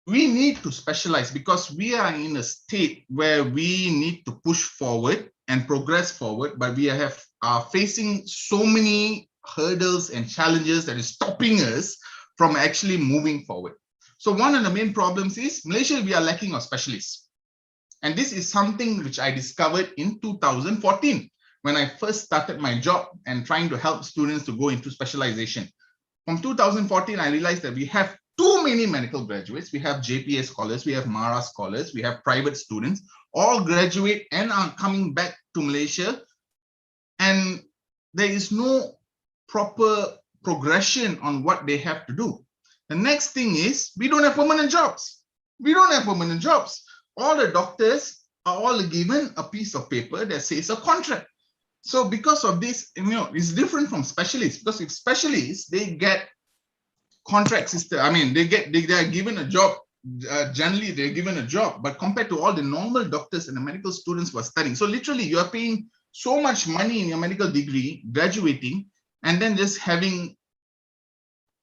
[SPEAKER 8] we need to specialize because we are in a state where we need to push forward and progress forward, but we are facing so many hurdles and challenges that is stopping us from actually moving forward. So one of the main problems is Malaysia, we are lacking of specialists. And this is something which I discovered in 2014 when I first started my job and trying to help students to go into specialization. From 2014, I realized that we have too many medical graduates. We have JPA scholars, we have MARA scholars, we have private students, all graduate and are coming back to Malaysia. And there is no proper progression on what they have to do. The next thing is we don't have permanent jobs. We don't have permanent jobs. All the doctors are all given a piece of paper that says a contract. So because of this, it's different from specialists, because if specialists, they get contract system. I mean, they are given a job. Generally, they're given a job, but compared to all the normal doctors and the medical students who are studying, so literally you are paying so much money in your medical degree, graduating, and then just having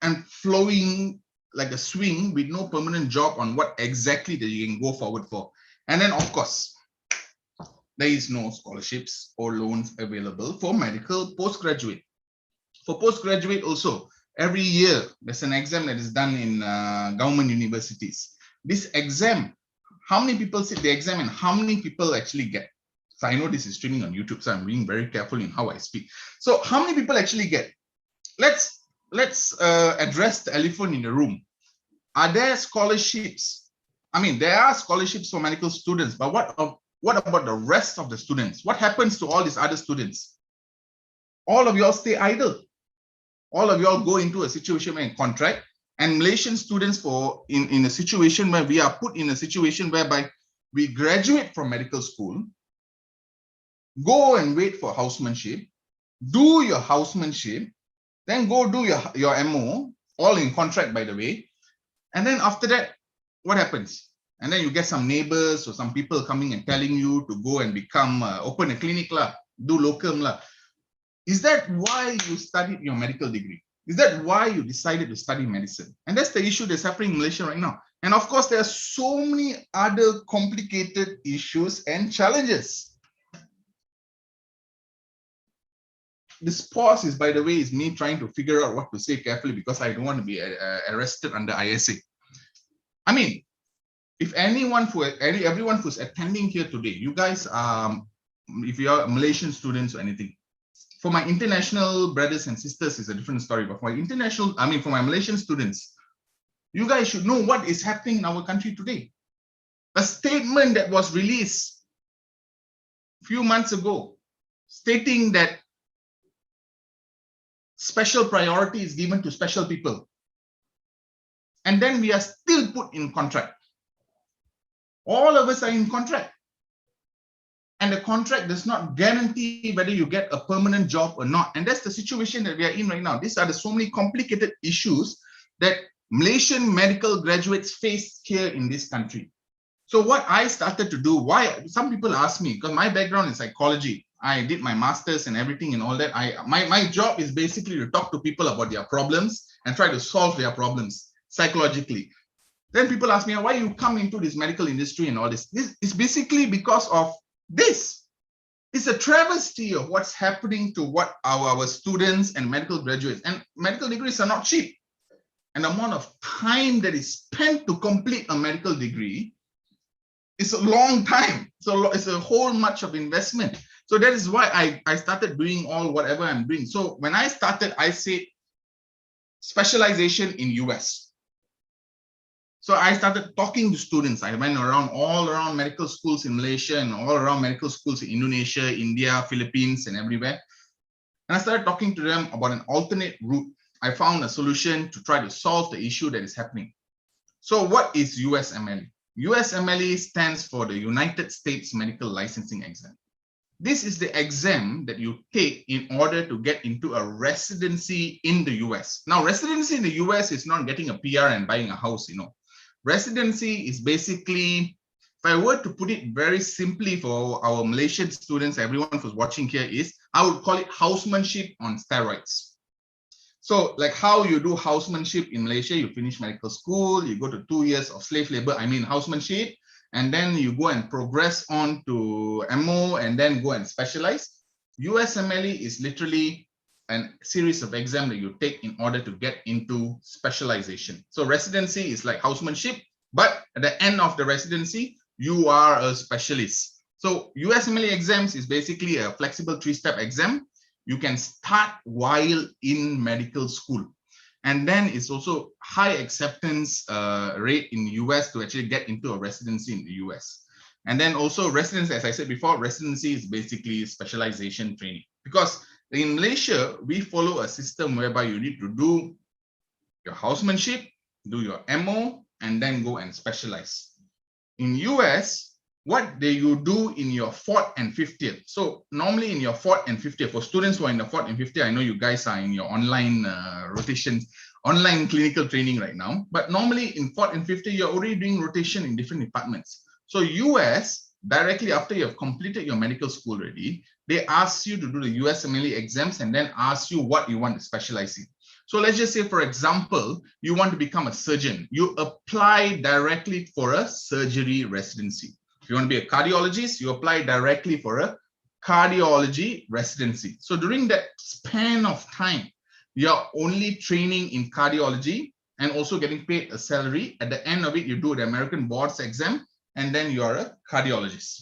[SPEAKER 8] and flowing like a swing with no permanent job on what exactly that you can go forward for. And then, of course, there is no scholarships or loans available for medical postgraduate. For postgraduate also, every year there's an exam that is done in government universities. This exam, how many people sit the exam and how many people actually get? So I know this is streaming on YouTube, so I'm being very careful in how I speak. So how many people actually get? Let's address the elephant in the room. Are there scholarships? I mean, there are scholarships for medical students, but what about the rest of the students? What happens to all these other students? All of y'all stay idle. All of y'all go into a situation where contract, and Malaysian students in a situation where we are put in a situation whereby we graduate from medical school, go and wait for housemanship, do your housemanship, then go do your MO, all in contract, by the way. And then after that, what happens? And then you get some neighbors or some people coming and telling you to go and become, open a clinic, do locum. Is that why you studied your medical degree? Is that why you decided to study medicine? And that's the issue that's happening in Malaysia right now. And of course, there are so many other complicated issues and challenges. This pause is, by the way, is me trying to figure out what to say carefully because I don't want to be arrested under ISA. I mean, if everyone who's attending here today, you guys, if you are Malaysian students or anything, for my international brothers and sisters is a different story, but for my Malaysian students, you guys should know what is happening in our country today. A statement that was released a few months ago stating that special priority is given to special people. And then we are still put in contract. All of us are in contract. And the contract does not guarantee whether you get a permanent job or not. And that's the situation that we are in right now. These are the so many complicated issues that Malaysian medical graduates face here in this country. So what I started to do, why some people ask me, because my background is psychology. I did my master's and everything and all that. My job is basically to talk to people about their problems and try to solve their problems psychologically. Then people ask me, why you come into this medical industry and all this? This is basically because of this. It's a travesty of what's happening to what our students and medical graduates, and medical degrees are not cheap. And the amount of time that is spent to complete a medical degree is a long time. So it's a whole much of investment. So that is why I started doing whatever I'm doing. So when I started, I said specialization in US. So I started talking to students. I went all around medical schools in Malaysia and all around medical schools in Indonesia, India, Philippines, and everywhere. And I started talking to them about an alternate route. I found a solution to try to solve the issue that is happening. So what is USMLE? USMLE stands for the United States Medical Licensing Exam. This is the exam that you take in order to get into a residency in the US. Now, residency in the US is not getting a PR and buying a house, Residency is basically, if I were to put it very simply for our Malaysian students, everyone who's watching here, I would call it housemanship on steroids. So like how you do housemanship in Malaysia, you finish medical school, you go to 2 years of slave labor, housemanship, and then you go and progress on to MO and then go and specialize. USMLE is literally a series of exams that you take in order to get into specialization. So residency is like housemanship, but at the end of the residency, you are a specialist. So USMLE exams is basically a flexible 3-step exam. You can start while in medical school. And then it's also high acceptance rate in the US to actually get into a residency in the US. And then also residency, as I said before, residency is basically specialization training. Because In Malaysia, we follow a system whereby you need to do your housemanship, do your MO, and then go and specialize. In US, what do you do in your 4th and 5th year? So normally in your 4th and 5th year, for students who are in the 4th and 5th year, I know you guys are in your online rotations, online clinical training right now, but normally in 4th and 5th year, you're already doing rotation in different departments. So US, directly after you have completed your medical school already, they ask you to do the USMLE exams and then ask you what you want to specialize in. So let's just say, for example, you want to become a surgeon. You apply directly for a surgery residency. If you want to be a cardiologist, you apply directly for a cardiology residency. So during that span of time, you're only training in cardiology and also getting paid a salary. At the end of it, you do the American boards exam, and then you are a cardiologist.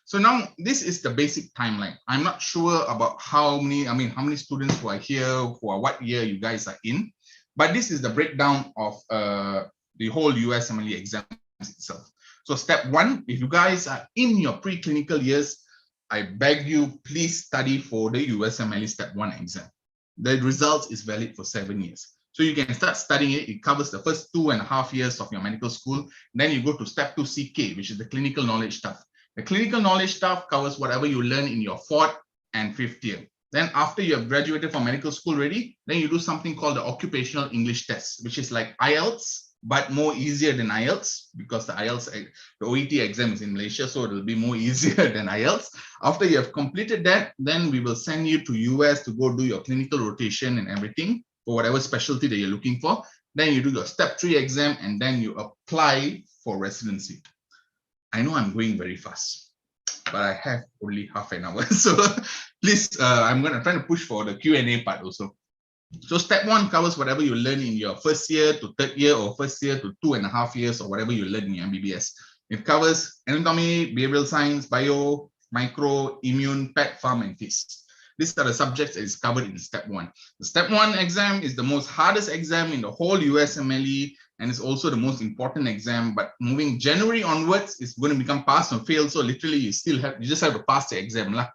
[SPEAKER 8] So now this is the basic timeline. I'm not sure about how many students who are here, who are what year you guys are in, but this is the breakdown of the whole USMLE exam itself. So step 1, if you guys are in your preclinical years, I beg you, please study for the USMLE step 1 exam. The result is valid for 7 years. So you can start studying it. It covers the first 2.5 years of your medical school. Then you go to step 2 CK, which is the clinical knowledge stuff. The clinical knowledge stuff covers whatever you learn in your 4th and 5th year. Then after you have graduated from medical school already, then you do something called the occupational English test, which is like IELTS, but more easier than IELTS, because the IELTS, the OET exam is in Malaysia, so it will be more easier than IELTS. After you have completed that, then we will send you to US to go do your clinical rotation and everything for whatever specialty that you're looking for. Then you do your step 3 exam, and then you apply for residency. I know I'm going very fast, but I have only half an hour. So please, I'm going to try to push for the Q&A part also. So step 1 covers whatever you learn in your 1st year to 3rd year, or 1st year to 2.5 years, or whatever you learn in your MBBS. It covers anatomy, behavioral science, bio, micro, immune, pet, pharm, and phys. These are the subjects that is covered in step 1. The step 1 exam is the most hardest exam in the whole USMLE, and it's also the most important exam. But moving January onwards, it's going to become pass or fail. So literally, you just have to pass the exam lah.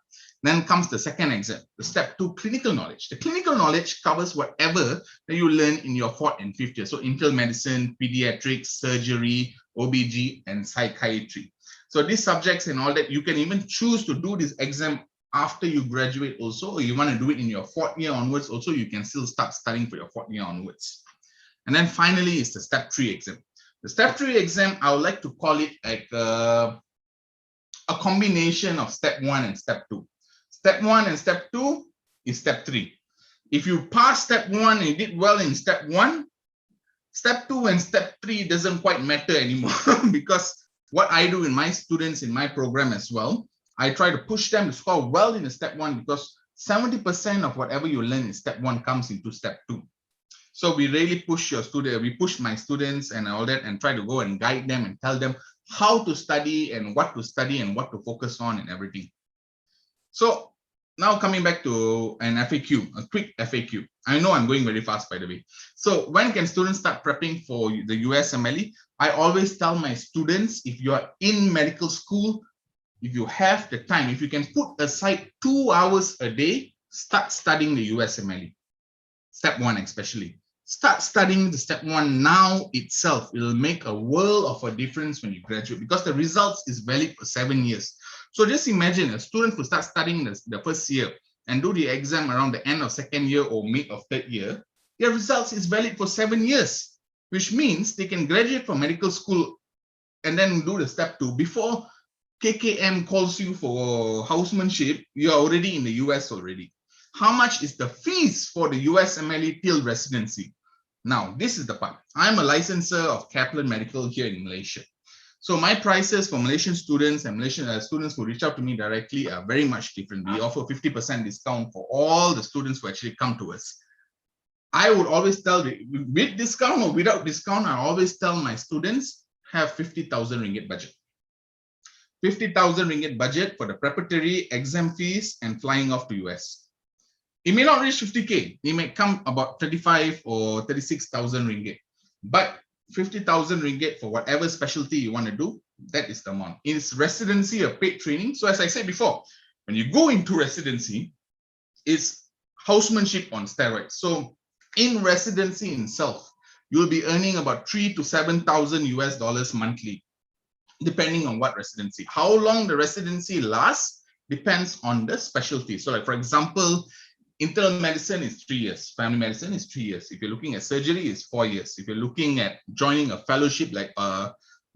[SPEAKER 8] Then comes the second exam, the step 2 clinical knowledge. The clinical knowledge covers whatever that you learn in your 4th and 5th year. So internal medicine, pediatrics, surgery, OBG, and psychiatry. So these subjects and all that, you can even choose to do this exam after you graduate also, or you want to do it in your 4th year onwards also, you can still start studying for your 4th year onwards. And then finally is the step 3 exam. The step 3 exam, I would like to call it like a combination of step 1 and step 2. Step 1 and step 2 is step 3. If you pass step 1 and you did well in step 1, step 2 and step 3 doesn't quite matter anymore because what I do in my students in my program as well, I try to push them to score well in the step 1 because 70% of whatever you learn in step 1 comes into step 2. So we really push my students and all that, and try to go and guide them and tell them how to study and what to focus on and everything. So now coming back to an FAQ, a quick FAQ. I know I'm going very fast, by the way. So when can students start prepping for the USMLE? I always tell my students, if you are in medical school, if you have the time, if you can put aside 2 hours a day, start studying the USMLE. Step 1 especially. Start studying the step 1 now itself. It will make a world of a difference when you graduate because the results is valid for 7 years. So just imagine a student who starts studying the 1st year and do the exam around the end of 2nd year or mid of 3rd year, their results is valid for 7 years, which means they can graduate from medical school and then do the step 2 before KKM calls you for housemanship. You are already in the US already. How much is the fees for the USMLE till residency? Now, this is the part. I'm a licensor of Kaplan Medical here in Malaysia. So my prices for Malaysian students and Malaysian students who reach out to me directly are very much different. We offer 50% discount for all the students who actually come to us. I would always tell you, with discount or without discount, I always tell my students, have 50,000 ringgit budget. 50,000 ringgit budget for the preparatory exam fees and flying off to US. It may not reach 50K. It may come about 35 or 36,000 ringgit. But 50,000 ringgit for whatever specialty you want to do, that is the amount. It's residency or paid training. So as I said before, when you go into residency, is housemanship on steroids. So in residency itself, you'll be earning about $3,000 to $7,000 monthly, depending on what residency. How long the residency lasts depends on the specialty. So like, for example, internal medicine is 3 years, family medicine is 3 years. If you're looking at surgery, it's 4 years. If you're looking at joining a fellowship like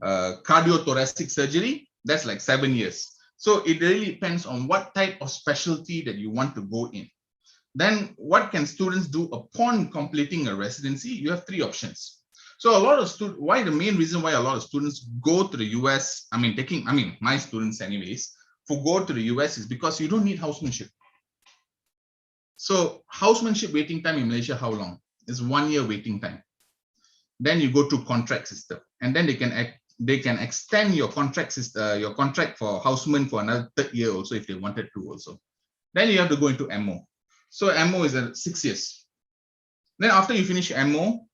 [SPEAKER 8] cardiothoracic surgery, that's like 7 years. So it really depends on what type of specialty that you want to go in. Then what can students do upon completing a residency? You have 3 options. So a lot of students, the main reason why a lot of students go to the US, my students anyways, for go to the US is because you don't need housemanship. So housemanship waiting time in Malaysia, how long? It's 1 year waiting time. Then you go to contract system, and then they can extend your contract for houseman for another 3rd year also if they wanted to also. Then you have to go into MO. So MO is 6 years. Then after you finish MO,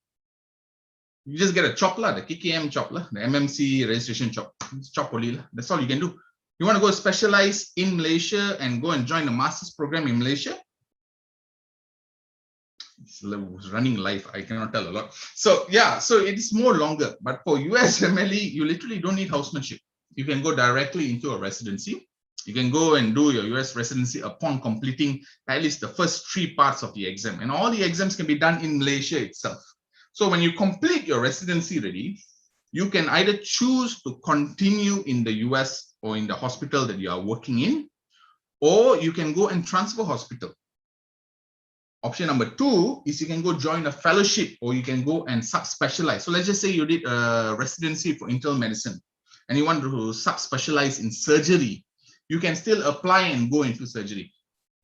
[SPEAKER 8] you just get a chop lah, the KKM chop lah, the MMC registration chop. It's chop only lah. That's all you can do. You want to go specialize in Malaysia and go and join the master's program in Malaysia? It's running live, I cannot tell a lot. So yeah, so it is more longer. But for USMLE, you literally don't need housemanship. You can go directly into a residency. You can go and do your US residency upon completing at least the first 3 parts of the exam. And all the exams can be done in Malaysia itself. So when you complete your residency already, you can either choose to continue in the US or in the hospital that you are working in, or you can go and transfer hospital. Option number 2 is you can go join a fellowship, or you can go and subspecialize. So let's just say you did a residency for internal medicine and you want to subspecialize in surgery. You can still apply and go into surgery.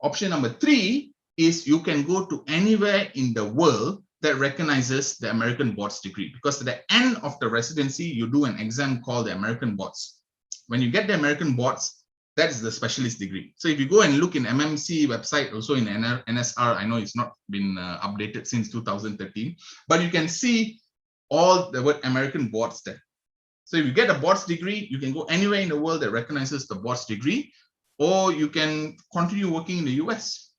[SPEAKER 8] Option number 3 is you can go to anywhere in the world that recognizes the American boards degree, because at the end of the residency, you do an exam called the American boards. When you get the American boards, that is the specialist degree. So if you go and look in MMC website, also in NSR, I know it's not been updated since 2013, but you can see all the word American boards there. So if you get a boards degree, you can go anywhere in the world that recognizes the boards degree, or you can continue working in the US.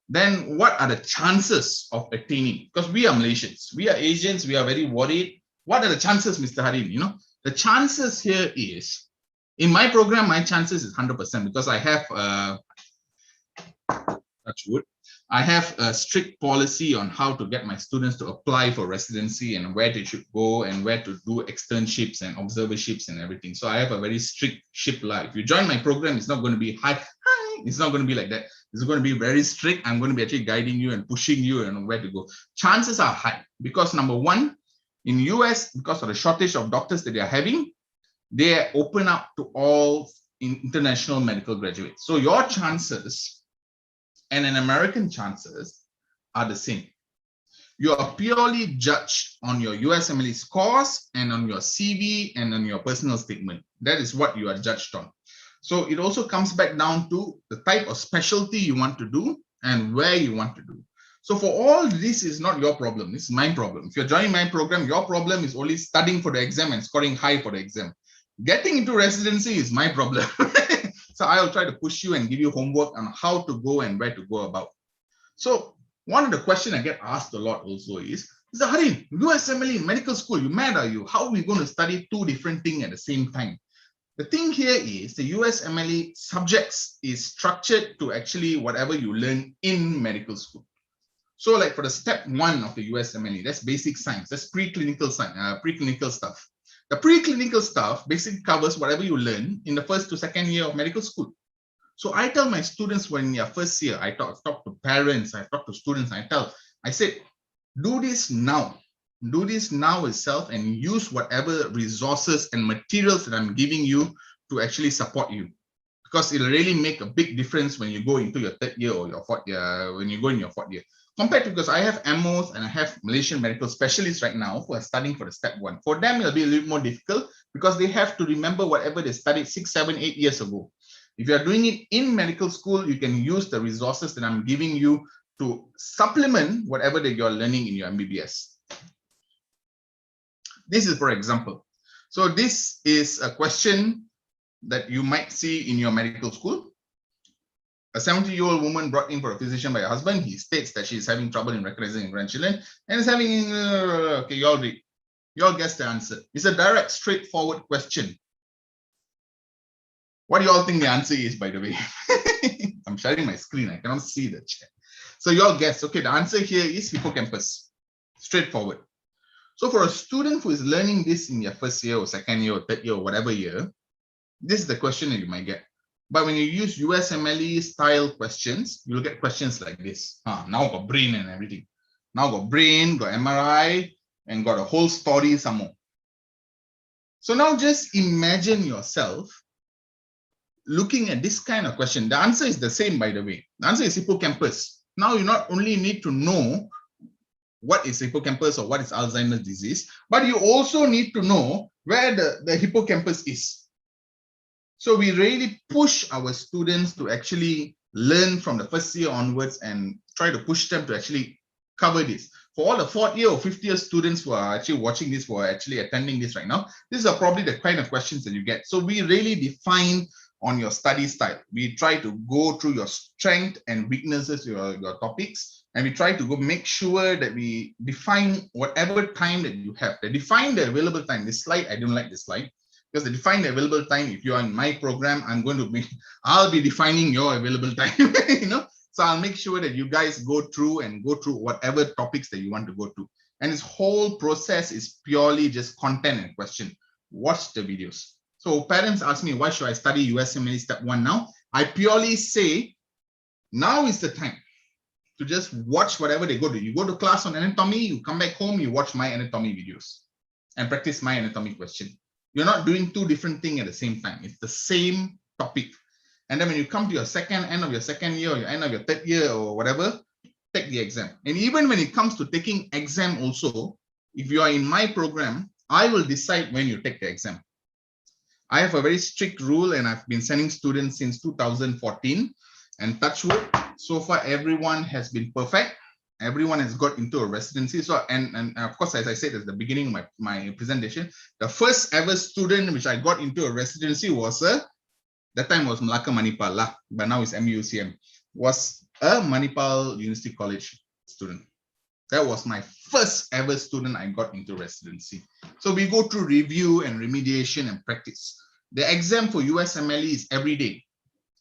[SPEAKER 8] Then what are the chances of attaining? Because we are Malaysians, we are Asians, we are very worried. What are the chances, Mr. Harim? You know, the chances here is, in my program, my chances is 100% because I have touch wood, I have a strict policy on how to get my students to apply for residency and where they should go and where to do externships and observerships and everything. So I have a very strict ship life. If you join my program, it's not going to be hi, it's not going to be like that. It's going to be very strict. I'm going to be actually guiding you and pushing you and where to go. Chances are high because number 1, in US, because of the shortage of doctors that they are having, they open up to all international medical graduates. So your chances and an American chances are the same. You are purely judged on your USMLE scores and on your CV and on your personal statement. That is what you are judged on. So it also comes back down to the type of specialty you want to do and where you want to do. So for all this is not your problem, it's my problem. If you're joining my program, your problem is only studying for the exam and scoring high for the exam. Getting into residency is my problem. So I'll try to push you and give you homework on how to go and where to go about. So one of the questions I get asked a lot also is, Mr. Harim, USMLE medical school, you mad are you? How are we going to study 2 different things at the same time? The thing here is the USMLE subjects is structured to actually whatever you learn in medical school. So like for the step 1 of the USMLE, that's basic science, that's preclinical science, preclinical stuff. The preclinical stuff basically covers whatever you learn in the 1st to 2nd year of medical school. So I tell my students when they are 1st year, I talk to parents, I talk to students, I said, do this now. Do this now itself and use whatever resources and materials that I'm giving you to actually support you. Because it'll really make a big difference when you go into your 3rd year or your 4th year, when you go in your 4th year. Compared to, because I have MOs and I have Malaysian medical specialists right now who are studying for the step 1. For them, it'll be a little more difficult because they have to remember whatever they studied 6, 7, 8 years ago. If you are doing it in medical school, you can use the resources that I'm giving you to supplement whatever that you're learning in your MBBS. This is for example. So this is a question that you might see in your medical school. A 70-year-old woman brought in for a physician by her husband. He states that she is having trouble in recognizing grandchildren and is having, okay, you all read. You all guess the answer. It's a direct, straightforward question. What do you all think the answer is, by the way? I'm sharing my screen. I cannot see the chat. So you all guess. Okay, the answer here is hippocampus. Straightforward. So for a student who is learning this in their first year or second year or third year or whatever year, this is the question that you might get. But when you use USMLE style questions, you'll get questions like this. Now got brain and everything. Now got brain, got MRI, and got a whole story some more. So now just imagine yourself looking at this kind of question. The answer is the same, by the way. The answer is hippocampus. Now you not only need to know what is hippocampus or what is Alzheimer's disease, but you also need to know where the hippocampus is. So we really push our students to actually learn from the first year onwards and try to push them to actually cover this. For all the fourth year or fifth year students who are actually watching this, who are actually attending this right now, these are probably the kind of questions that you get. So we really define on your study style. We try to go through your strength and weaknesses, your topics, and we try to go make sure that we define whatever time that you have. They define the available time. This slide, I don't like this slide, because they define the available time. If you are in my program, I'll be defining your available time, you know. So I'll make sure that you guys go through whatever topics that you want to go to. And this whole process is purely just content and question. Watch the videos. So parents ask me, why should I study USMLE Step 1 now? I purely say, now is the time to just watch whatever they go to. You go to class on anatomy, you come back home, you watch my anatomy videos and practice my anatomy question. You're not doing two different things at the same time. It's the same topic. And then when you come to your end of your second year or your end of your third year or whatever, take the exam. And even when it comes to taking exam also, if you are in my program, I will decide when you take the exam. I have a very strict rule, and I've been sending students since 2014, and touch wood, so far everyone has been perfect. Everyone has got into a residency. So, and of course, as I said at the beginning of my presentation, the first ever student which I got into a residency was that time was Melaka Manipal lah, but now it's MUCM, was a Manipal University College student. That was my first ever student I got into residency. So we go through review and remediation and practice. The exam for USMLE is every day,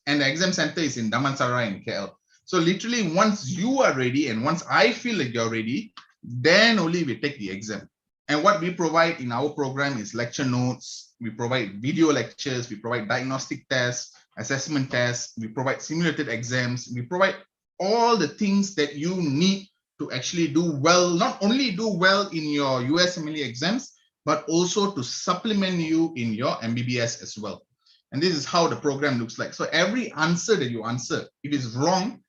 [SPEAKER 8] and the exam center is in Damansara in KL. So literally, once you are ready and once I feel like you're ready, then only we take the exam. And what we provide in our program is lecture notes. We provide video lectures. We provide diagnostic tests, assessment tests. We provide simulated exams. We provide all the things that you need to actually do well, not only do well in your USMLE exams, but also to supplement you in your MBBS as well. And this is how the program looks like. So every answer that you answer, if it's wrong,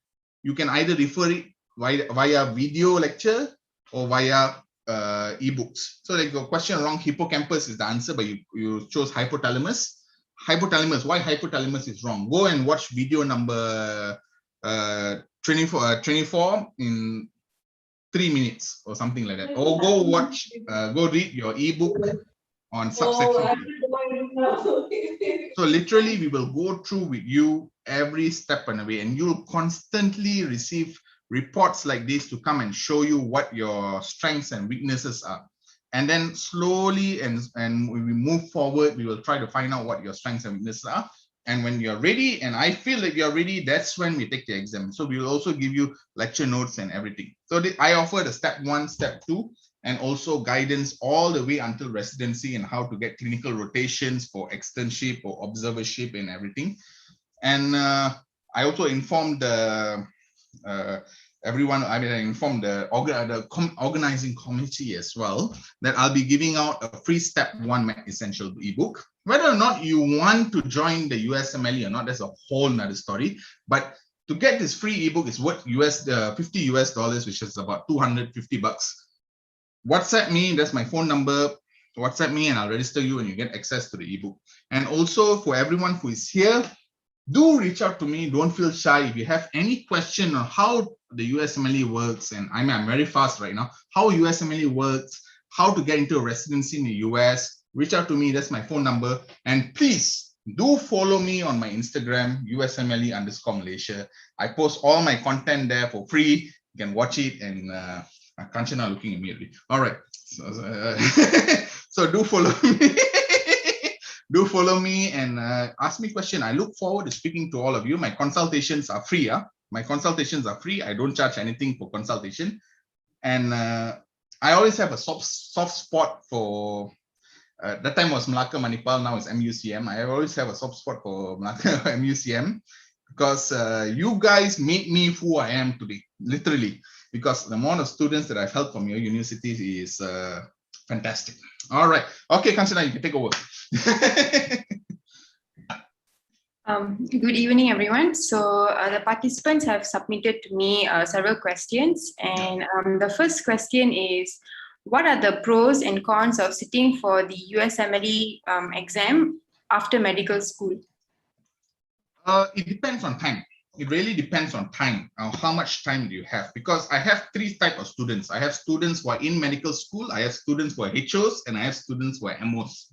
[SPEAKER 8] you can either refer it via video lecture or via ebooks. So like your question wrong, hippocampus is the answer, but you chose hypothalamus. Hypothalamus, why hypothalamus is wrong? Go and watch video number 24 in 3 minutes or something like that. Or go watch, go read your ebook on subsection. So literally, we will go through with you every step on the way, and you'll constantly receive reports like this to come and show you what your strengths and weaknesses are. And then slowly, and when we move forward, we will try to find out what your strengths and weaknesses are. And when you're ready, and I feel like you're ready, that's when we take the exam. So we will also give you lecture notes and everything. So I offer the step 1, step 2, and also guidance all the way until residency and how to get clinical rotations for externship or observership and everything. And I also informed everyone, I informed the organizing committee as well, that I'll be giving out a free step 1 essential ebook. Whether or not you want to join the USMLE or not, that's a whole nother story. But to get this free ebook is worth $50 US, which is about 250 bucks. WhatsApp me, that's my phone number. WhatsApp me and I'll register you and you get access to the ebook. And also for everyone who is here, do reach out to me. Don't feel shy. If you have any question on how the USMLE works, and I'm very fast right now, how USMLE works, how to get into a residency in the US, reach out to me. That's my phone number. And please do follow me on my Instagram, USMLE_Malaysia. I post all my content there for free. You can watch it, and Kanchana looking immediately. All right. So do follow me. Do follow me and ask me question. I look forward to speaking to all of you. My consultations are free. My consultations are free. I don't charge anything for consultation. And I always have a soft spot for, that time was Melaka Manipal, now it's MUCM. I always have a soft spot for Melaka MUCM because you guys made me who I am today, literally, because the amount of students that I've helped from your universities is fantastic. All right. Okay, Kanchana, you can take over.
[SPEAKER 7] Good evening, everyone. So the participants have submitted to me several questions. And the first question is, what are the pros and cons of sitting for the USMLE exam after medical school?
[SPEAKER 8] It depends on time. It really depends on time. How much time do you have? Because I have three types of students. I have students who are in medical school, I have students who are HOs, and I have students who are MOs.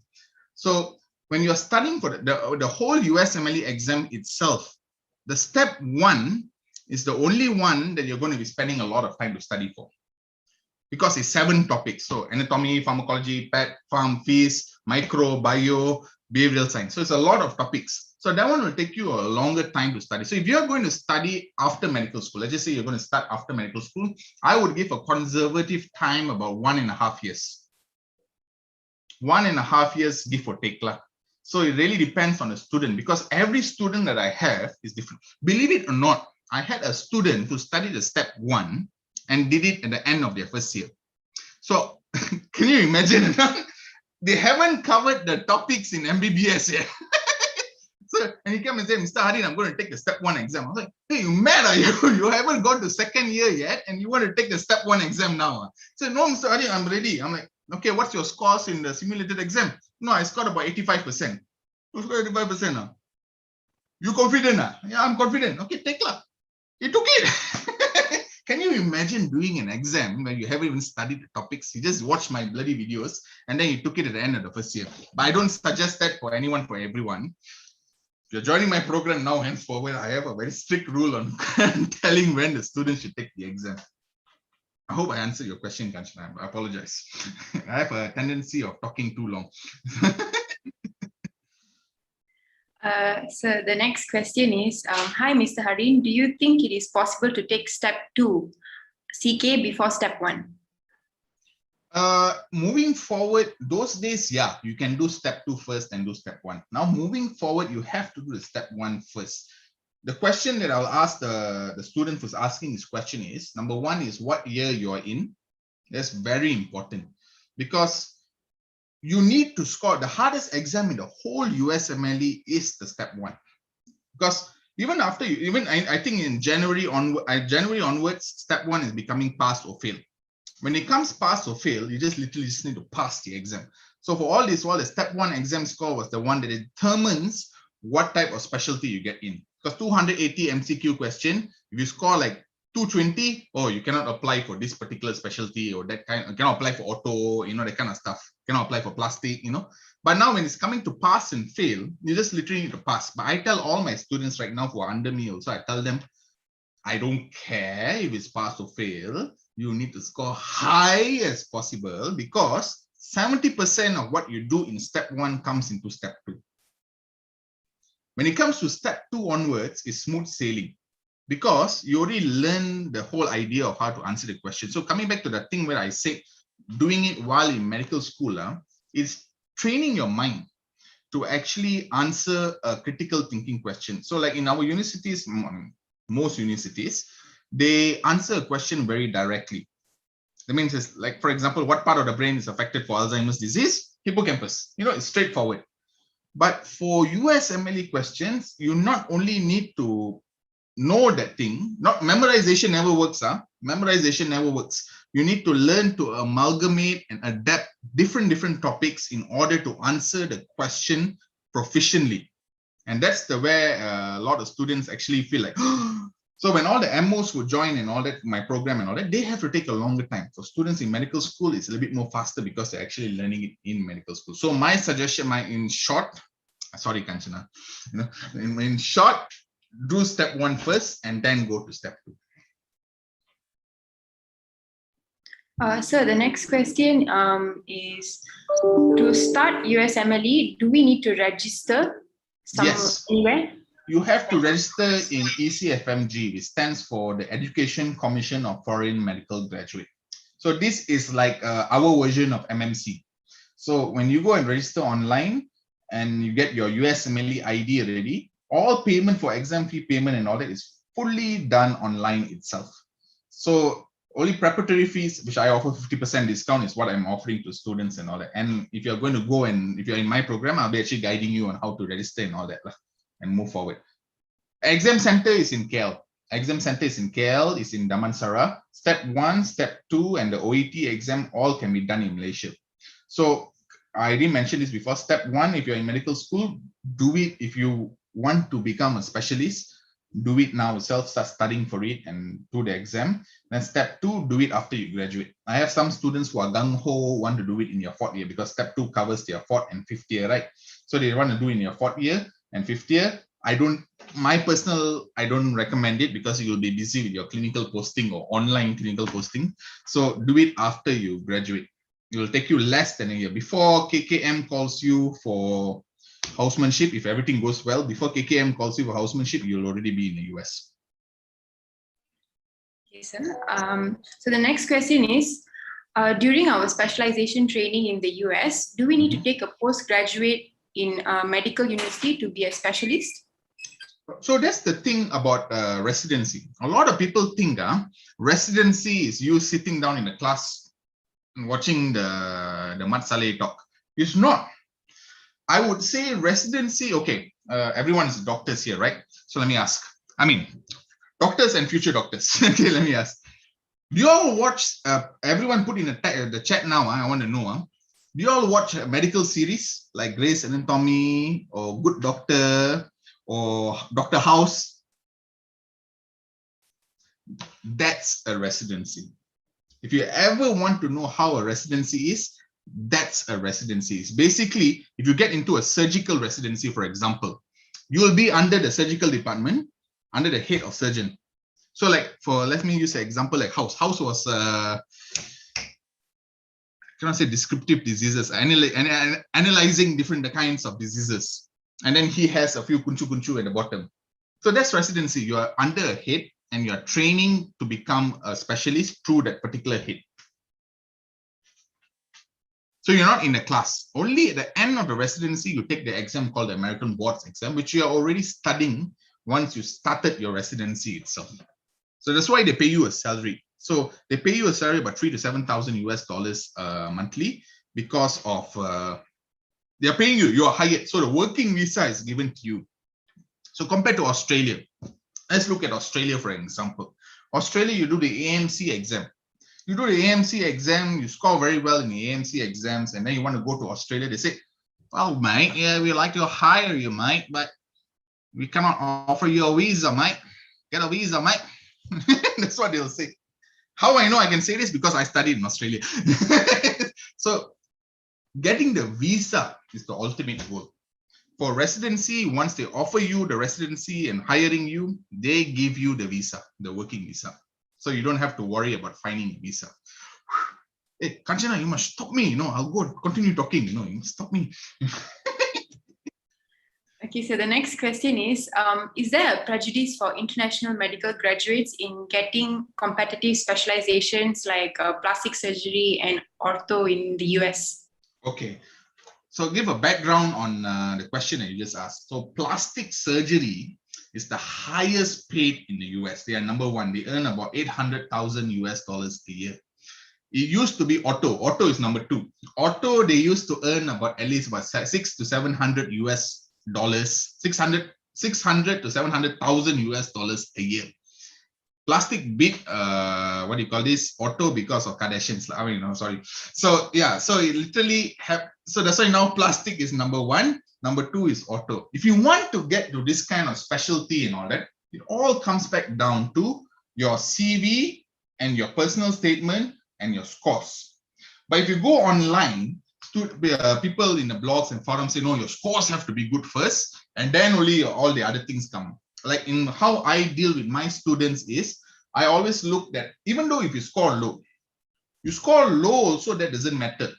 [SPEAKER 8] So when you're studying for the whole USMLE exam itself, the step 1 is the only one that you're going to be spending a lot of time to study for. Because it's 7 topics. So anatomy, pharmacology, pet, pharm, phys, micro, bio, behavioral science. So it's a lot of topics. So that one will take you a longer time to study. So if you're going to study after medical school, let's just say you're going to start after medical school, I would give a conservative time about 1.5 years. 1.5 years, give or take. So it really depends on the student, because every student that I have is different. Believe it or not, I had a student who studied the step 1 and did it at the end of their first year. So can you imagine? They haven't covered the topics in MBBS yet. So, and he came and said, Mr. Harin, I'm going to take the step 1 exam. I was like, hey, you mad, are you? You haven't gone to 2nd year yet, and you want to take the step 1 exam now? He said, no, Mr. Harin, I'm ready. I'm like, okay, what's your scores in the simulated exam? No, I scored about 85%. You scored 85% now. You confident? Yeah, I'm confident. Okay, take luck. He took it. Can you imagine doing an exam where you haven't even studied the topics? You just watched my bloody videos and then you took it at the end of the first year. But I don't suggest that for anyone, for everyone. If you're joining my program now, henceforward, I have a very strict rule on telling when the students should take the exam. I hope I answered your question, Kanchana. I apologize. I have a tendency of talking too long.
[SPEAKER 7] So the next question is, hi, Mr. Harin, do you think it is possible to take step 2, CK, before step 1?
[SPEAKER 8] Moving forward, those days, yeah, you can do step 2 first and do step 1. Now, moving forward, you have to do the step 1 first. The question that I'll ask the student who's asking this question is, number 1 is what year you are in. That's very important, because you need to score. The hardest exam in the whole USMLE is the step 1, because even after you, I think in January onwards, step 1 is becoming pass or fail. When it comes pass or fail, you just literally just need to pass the exam. So for all this, while the step 1 exam score was the one that determines what type of specialty you get in. Because 280 MCQ question, if you score like 220, oh, you cannot apply for this particular specialty, or that kind, you cannot apply for auto, that kind of stuff. Cannot apply for plastic, But now when it's coming to pass and fail, you just literally need to pass. But I tell all my students right now who are under me also, I tell them, I don't care if it's pass or fail, you need to score high as possible, because 70% of what you do in step 1 comes into step 2. When it comes to step 2 onwards, it's smooth sailing, because you already learn the whole idea of how to answer the question. So coming back to the thing where I said, doing it while in medical school is training your mind to actually answer a critical thinking question. So like in our universities, most universities, they answer a question very directly. That means it's like, for example, what part of the brain is affected for Alzheimer's disease? Hippocampus. It's straightforward. But for USMLE questions, you not only need to know that thing, not memorization never works. Memorization never works. You need to learn to amalgamate and adapt different topics in order to answer the question proficiently. And that's where a lot of students actually feel like, so when all the MOs who join and all that, my program and all that, they have to take a longer time. For students in medical school, it's a little bit more faster because they're actually learning it in medical school. So my suggestion, in short, Sorry, Kanchana. You know, in short, do step 1 first and then go to step 2.
[SPEAKER 7] So the next question is, to start USMLE, do we need to register
[SPEAKER 8] Yes.
[SPEAKER 7] anywhere?
[SPEAKER 8] You have to register in ECFMG, which stands for the Education Commission of Foreign Medical Graduate. So this is like our version of MMC. So when you go and register online and you get your USMLE ID already, all payment for exam fee payment and all that is fully done online itself. So only preparatory fees, which I offer 50% discount, is what I'm offering to students and all that. And if you're going to go and if you're in my program, I'll be actually guiding you on how to register and all that and move forward. Exam center is in KL. Exam center is in KL, is in Damansara. Step 1, step 2, and the OET exam all can be done in Malaysia. So I already mentioned this before. Step 1, if you're in medical school, do it. If you want to become a specialist, do it now itself, start studying for it and do the exam. Then step 2, do it after you graduate. I have some students who are gung-ho, want to do it in your 4th year because step 2 covers their 4th and 5th year, right? So they want to do it in your 4th year and 5th year. I don't recommend it because you'll be busy with your clinical posting or online clinical posting. So do it after you graduate. It will take you less than a year. Before KKM calls you for housemanship, if everything goes well, before KKM calls you for housemanship, you'll already be in the US.
[SPEAKER 7] Okay, sir. So the next question is, during our specialization training in the US, do we need to take a postgraduate in medical university to be a specialist?
[SPEAKER 8] So that's the thing about residency. A lot of people think residency is you sitting down in a class and watching the Mat Saleh talk. It's not. I would say residency, okay, everyone is doctors here, right? So let me ask. I mean, doctors and future doctors. Okay, let me ask. Do you all watch, everyone put in the chat now, I want to know. Do you all watch medical series like Grey's Anatomy or Good Doctor or Dr. House? That's a residency. If you ever want to know how a residency is, that's a residency. It's basically, if you get into a surgical residency, for example, you will be under the surgical department, under the head of surgeon. So like let me use an example like House. House was, I cannot say descriptive diseases, analyzing different kinds of diseases. And then he has a few kunchu at the bottom. So that's residency. You are under a head and you are training to become a specialist through that particular head. So you're not in a class. Only at the end of the residency, you take the exam called the American Boards exam, which you are already studying once you started your residency itself. So that's why they pay you a salary. So they pay you a salary about $3,000 to $7,000 monthly because of they are paying you. You are hired. So the working visa is given to you. So compared to Australia, let's look at Australia for example. Australia, you do the AMC exam. You do the AMC exam, you score very well in the AMC exams, and then you want to go to Australia. They say, well, mate, yeah, we like to hire you, mate, but we cannot offer you a visa, mate. Get a visa, mate. That's what they'll say. How I know I can say this? Because I studied in Australia. So getting the visa is the ultimate goal. For residency, once they offer you the residency and hiring you, they give you the visa, the working visa. So you don't have to worry about finding a visa. Hey, Kanchana, you must stop me. I'll go continue talking. You must stop me.
[SPEAKER 7] Okay, so the next question is there a prejudice for international medical graduates in getting competitive specializations like plastic surgery and ortho in the US?
[SPEAKER 8] Okay, so give a background on the question that you just asked. So plastic surgery is the highest paid in the US. They are number one. They earn about $800,000 a year. It used to be ortho. Ortho is number two. Ortho, they used to earn about at least about $600 to $700 $600 to $700,000 a year. Plastic beat what do you call this, ortho, because of Kardashians. I mean, no, sorry. So yeah, so it literally so that's why now plastic is number one. Number two is ortho. If you want to get to this kind of specialty and all that, it all comes back down to your CV and your personal statement and your scores. But if you go online people in the blogs and forums say, no, your scores have to be good first, and then only all the other things come. Like in how I deal with my students is, I always look that even though if you score low also, that doesn't matter.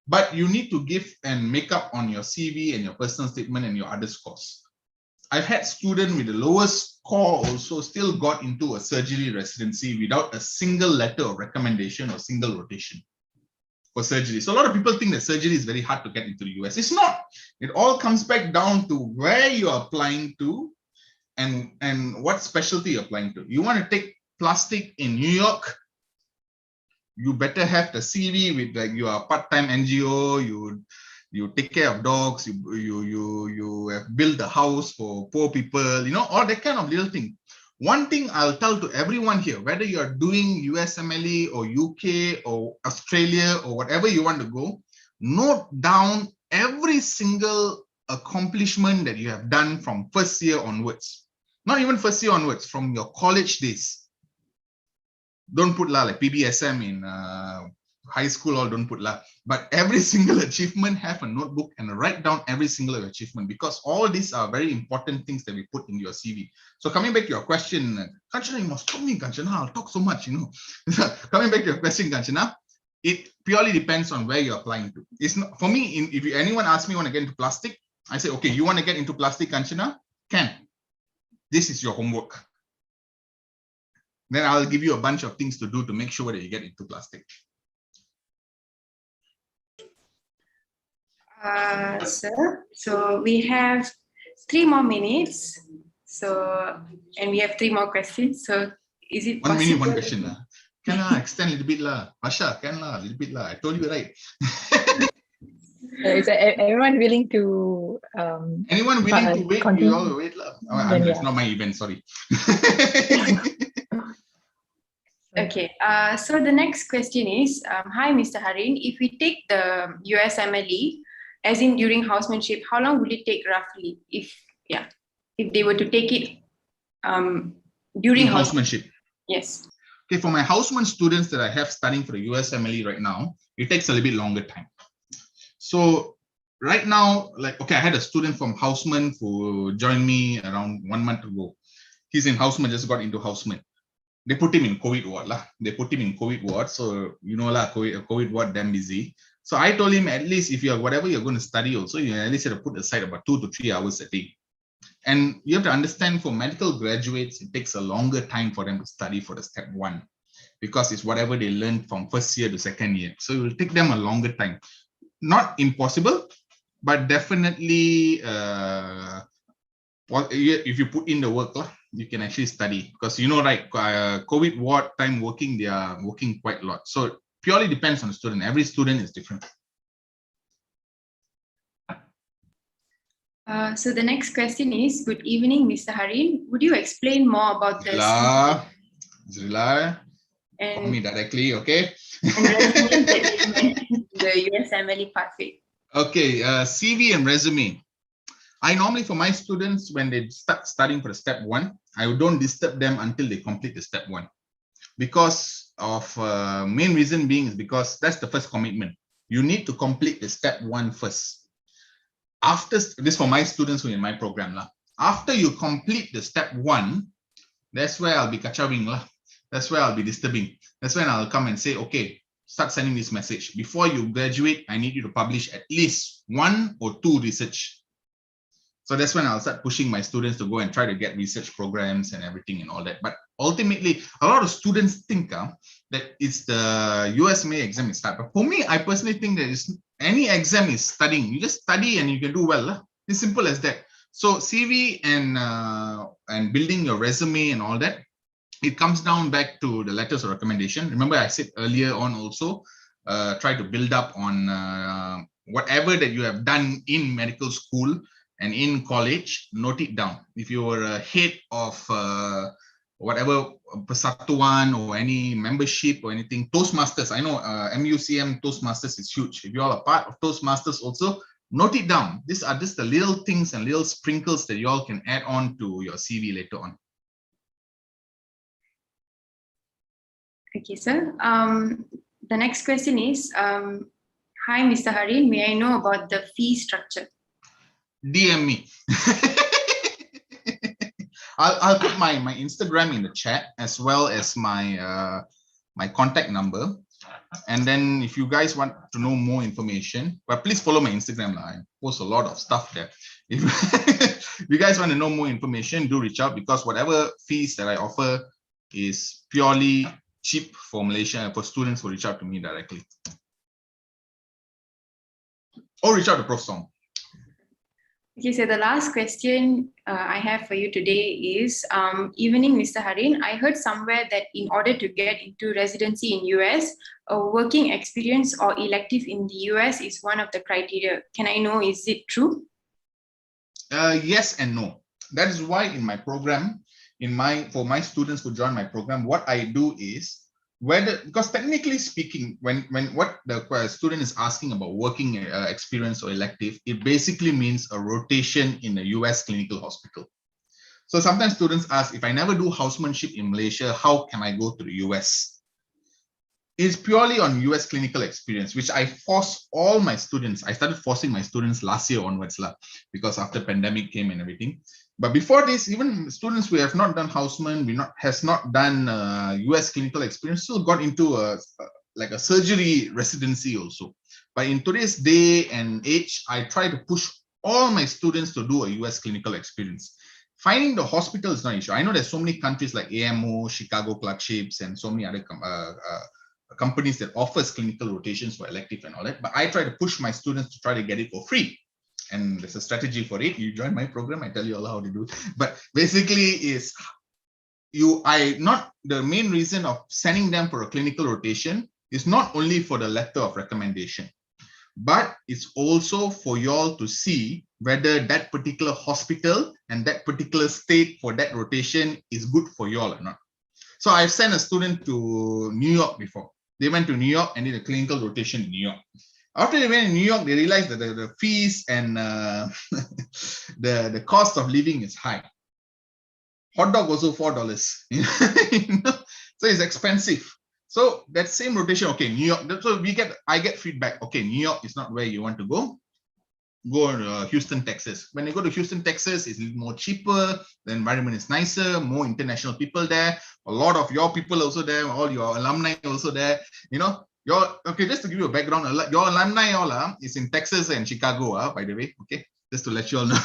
[SPEAKER 8] But you need to give and make up on your CV and your personal statement and your other scores. I've had students with the lowest score also still got into a surgery residency without a single letter of recommendation or single rotation for surgery. So a lot of people think that surgery is very hard to get into the US. It's not. It all comes back down to where you are applying to and what specialty you're applying to. You want to take plastic in New York, you better have the CV with like you are a part-time NGO, you take care of dogs, you have built a house for poor people, you know, all that kind of little thing. One thing I'll tell to everyone here, whether you're doing USMLE or UK or Australia or whatever you want to go, note down every single accomplishment that you have done from first year onwards. Not even first year onwards, from your college days. Don't put la like PBSM in high school, or don't put la, but every single achievement, have a notebook and write down every single achievement, because all these are very important things that we put in your CV. So coming back to your question, Kanchana, you must stop me, Kanchana, I'll talk so much, you know. Coming back to your question, Kanchana, it purely depends on where you're applying to. It's not, for me, if anyone asks me want to get into plastic, I say, okay, you want to get into plastic, Kanchana? Can. This is your homework. Then I'll give you a bunch of things to do to make sure that you get into plastic.
[SPEAKER 7] Sir, so we have 3 more minutes. So, and we have 3 more questions. So, is it
[SPEAKER 8] 1
[SPEAKER 7] possible?
[SPEAKER 8] minute, 1 question lah. Can lah, extend a little bit lah. Masha, can lah, a little bit lah. I told you right.
[SPEAKER 1] Is everyone willing to?
[SPEAKER 8] Anyone willing to wait?
[SPEAKER 1] Continue?
[SPEAKER 8] We all wait lah. It's not my event. Sorry.
[SPEAKER 7] Okay, so the next question is, hi, Mr. Harin, if we take the USMLE, as in during housemanship, how long will it take roughly if they were to take it during
[SPEAKER 8] housemanship?
[SPEAKER 7] Yes.
[SPEAKER 8] Okay, for my houseman students that I have studying for the USMLE right now, it takes a little bit longer time. So right now, like, okay, I had a student from houseman who joined me around 1 month ago. He's in houseman, just got into houseman. They put him in COVID ward lah. They put him in COVID ward. So, you know lah, COVID ward, damn busy. So I told him, at least if you're whatever you're going to study also, you at least have to put aside about 2 to 3 hours a day. And you have to understand, for medical graduates, it takes a longer time for them to study for the step 1, because it's whatever they learned from first year to second year. So it will take them a longer time. Not impossible, but definitely if you put in the work, you can actually study, because you know, right, COVID ward time working, they are working quite a lot. So purely depends on the student. Every student is different.
[SPEAKER 7] So the next question is, good evening, Mr. Harin. Would you explain more about this?
[SPEAKER 8] Zila, call me directly, okay?
[SPEAKER 7] And resume that you mentioned, the USMLE pathway.
[SPEAKER 8] Okay, CV and resume. I normally, for my students, when they start studying for the step 1, I don't disturb them until they complete the step 1. Because of main reason being is because that's the first commitment. You need to complete the step 1 first. After this, for my students who are in my program lah. After you complete the step 1, that's where I'll be kacawing lah. That's where I'll be disturbing. That's when I'll come and say, okay, start sending this message. Before you graduate, I need you to publish at least 1 or 2 research. So that's when I'll start pushing my students to go and try to get research programs and everything and all that. But ultimately, a lot of students think that it's the USMLE exam is start. But for me, I personally think that any exam is studying. You just study and you can do well. It's simple as that. So CV and building your resume and all that, it comes down back to the letters of recommendation. Remember, I said earlier on also, try to build up on whatever that you have done in medical school and in college, note it down. If you were a head of whatever Persatuan or any membership or anything, Toastmasters, I know MUCM Toastmasters is huge. If you all are part of Toastmasters also, note it down. These are just the little things and little sprinkles that you all can add on to your CV later on.
[SPEAKER 7] Okay, sir. The next question is, Hi, Mr. Harin. May I know about the fee structure?
[SPEAKER 8] DM me. I'll put my Instagram in the chat as well as my my contact number. And then if you guys want to know more information, but please follow my Instagram. I post a lot of stuff there. If you guys want to know more information, do reach out, because whatever fees that I offer is purely cheap for Malaysia, for students who reach out to me directly. Or reach out to Prof. Song.
[SPEAKER 7] Okay, so the last question I have for you today is, evening, Mr. Harin. I heard somewhere that in order to get into residency in US, a working experience or elective in the US is one of the criteria. Can I know, is it true?
[SPEAKER 8] Yes and no. That is why in my program, for my students who join my program, what I do is, because technically speaking, when what the student is asking about working experience or elective, it basically means a rotation in a US clinical hospital. So sometimes students ask, if I never do housemanship in Malaysia, how can I go to the US? It's purely on US clinical experience, which I force all my students. I started forcing my students last year onwards, because after pandemic came and everything. But before this, even students who have not done houseman, has not done US clinical experience, still got into like a surgery residency also. But in today's day and age, I try to push all my students to do a US clinical experience. Finding the hospital is not an issue. I know there's so many countries like AMO, Chicago clerkships, and so many other companies that offers clinical rotations for elective and all that, but I try to push my students to try to get it for free. And there's a strategy for it. You join my program, I tell you all how to do it. But basically is the main reason of sending them for a clinical rotation is not only for the letter of recommendation, but it's also for y'all to see whether that particular hospital and that particular state for that rotation is good for y'all or not. So I've sent a student to New York before. They went to New York and did a clinical rotation in New York. After they went to New York, they realized that the fees and the cost of living is high. Hot dog also $4. So it's expensive. So that same rotation, okay, New York. So I get feedback. Okay, New York is not where you want to go. Go to Houston, Texas. When you go to Houston, Texas, it's a little more cheaper. The environment is nicer, more international people there. A lot of your people also there, all your alumni also there. Okay, just to give you a background, your alumni all is in Texas and Chicago, by the way. Okay, just to let you all know.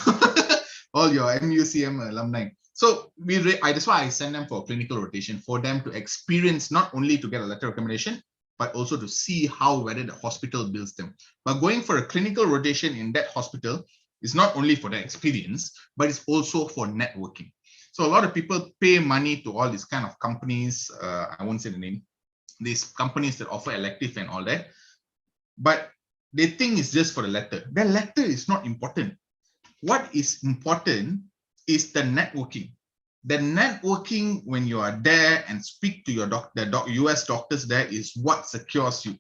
[SPEAKER 8] All your MUCM alumni. So that's why I send them for a clinical rotation, for them to experience, not only to get a letter of recommendation, but also to see whether the hospital bills them. But going for a clinical rotation in that hospital is not only for the experience, but it's also for networking. So a lot of people pay money to all these kind of companies. I won't say the name. These companies that offer elective and all that, but they think it's just for the letter. The letter is not important. What is important is the networking. The networking when you are there and speak to your US doctors there is what secures you.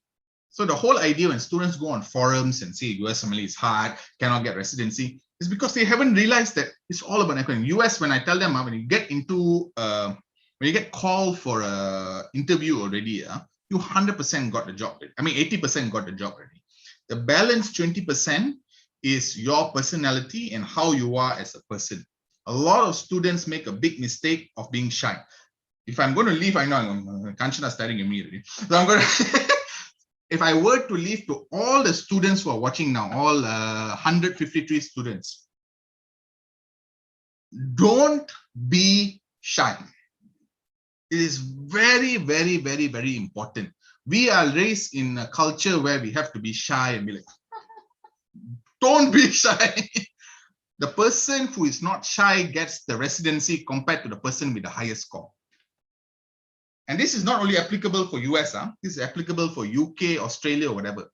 [SPEAKER 8] So the whole idea when students go on forums and say US family is hard, cannot get residency, is because they haven't realized that it's all about networking. US, when I tell them, when you get into, when you get called for an interview already, you 100% got the job. I mean, 80% got the job already. The balance 20% is your personality and how you are as a person. A lot of students make a big mistake of being shy. If I'm going to leave, I know Kanchana staring at me already. So I'm going to, if I were to leave to all the students who are watching now, all 153 students, don't be shy. It is very, very, very, very important. We are raised in a culture where we have to be shy and be like, don't be shy. The person who is not shy gets the residency compared to the person with the highest score. And this is not only applicable for US, this is applicable for UK, Australia, or whatever.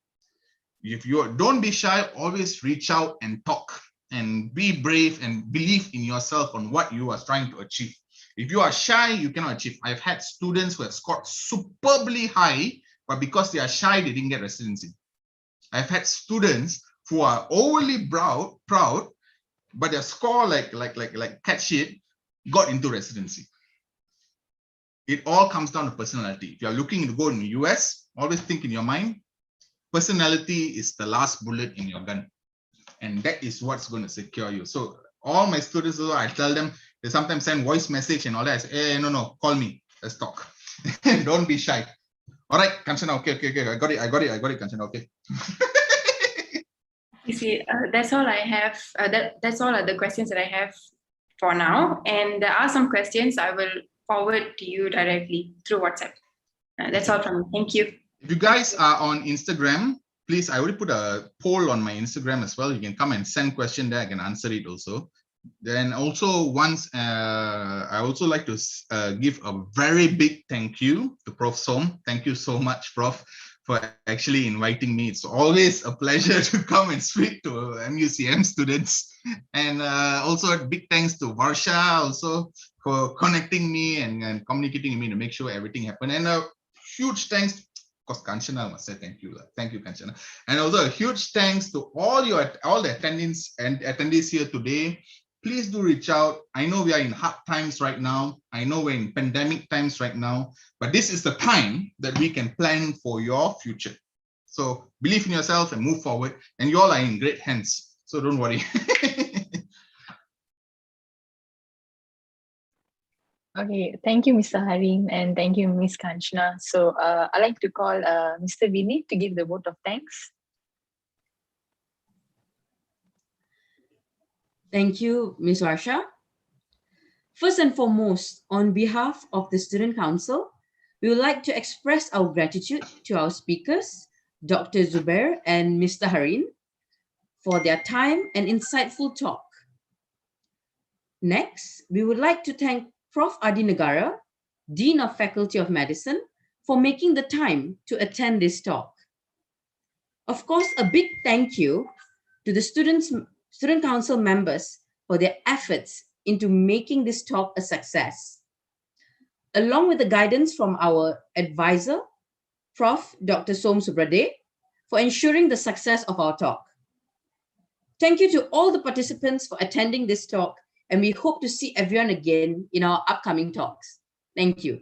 [SPEAKER 8] If you don't be shy, always reach out and talk and be brave and believe in yourself on what you are trying to achieve. If you are shy, you cannot achieve. I've had students who have scored superbly high, but because they are shy, they didn't get residency. I've had students who are overly proud, but their score like cat shit got into residency. It all comes down to personality. If you're looking to go in the US, always think in your mind, personality is the last bullet in your gun. And that is what's going to secure you. So all my students, I tell them, they sometimes send voice message and all that. I say, hey, no, call me. Let's talk. Don't be shy. All right, Kanchana, okay. I got it, Kanchana, okay.
[SPEAKER 7] You see, that's all I have. That's all the questions that I have for now. And there are some questions I will forward to you directly through WhatsApp. That's all from me. Thank you.
[SPEAKER 8] If you guys are on Instagram, please, I already put a poll on my Instagram as well. You can come and send question there. I can answer it also. Then also once, I also like to give a very big thank you to Prof. Som. Thank you so much, Prof, for actually inviting me. It's always a pleasure to come and speak to MUCM students. And also a big thanks to Varsha also for connecting me and communicating with me to make sure everything happened. And a huge thanks, of course, Kanchana, I must say thank you. Thank you, Kanchana. And also a huge thanks to all the attendees here today. Please do reach out. I know we are in hard times right now. I know we're in pandemic times right now, but this is the time that we can plan for your future. So believe in yourself and move forward. And you all are in great hands. So don't worry.
[SPEAKER 1] Okay, thank you, Mr. Harim, and thank you, Ms. Kanchana. So I'd like to call Mr. Vinny to give the vote of thanks.
[SPEAKER 9] Thank you, Ms. Varsha. First and foremost, on behalf of the Student Council, we would like to express our gratitude to our speakers, Dr. Zubair and Mr. Harin, for their time and insightful talk. Next, we would like to thank Prof. Adi Negara, Dean of Faculty of Medicine, for making the time to attend this talk. Of course, a big thank you to the Student Council members for their efforts into making this talk a success, along with the guidance from our advisor, Prof. Dr. Som Subrade, for ensuring the success of our talk. Thank you to all the participants for attending this talk, and we hope to see everyone again in our upcoming talks. Thank you.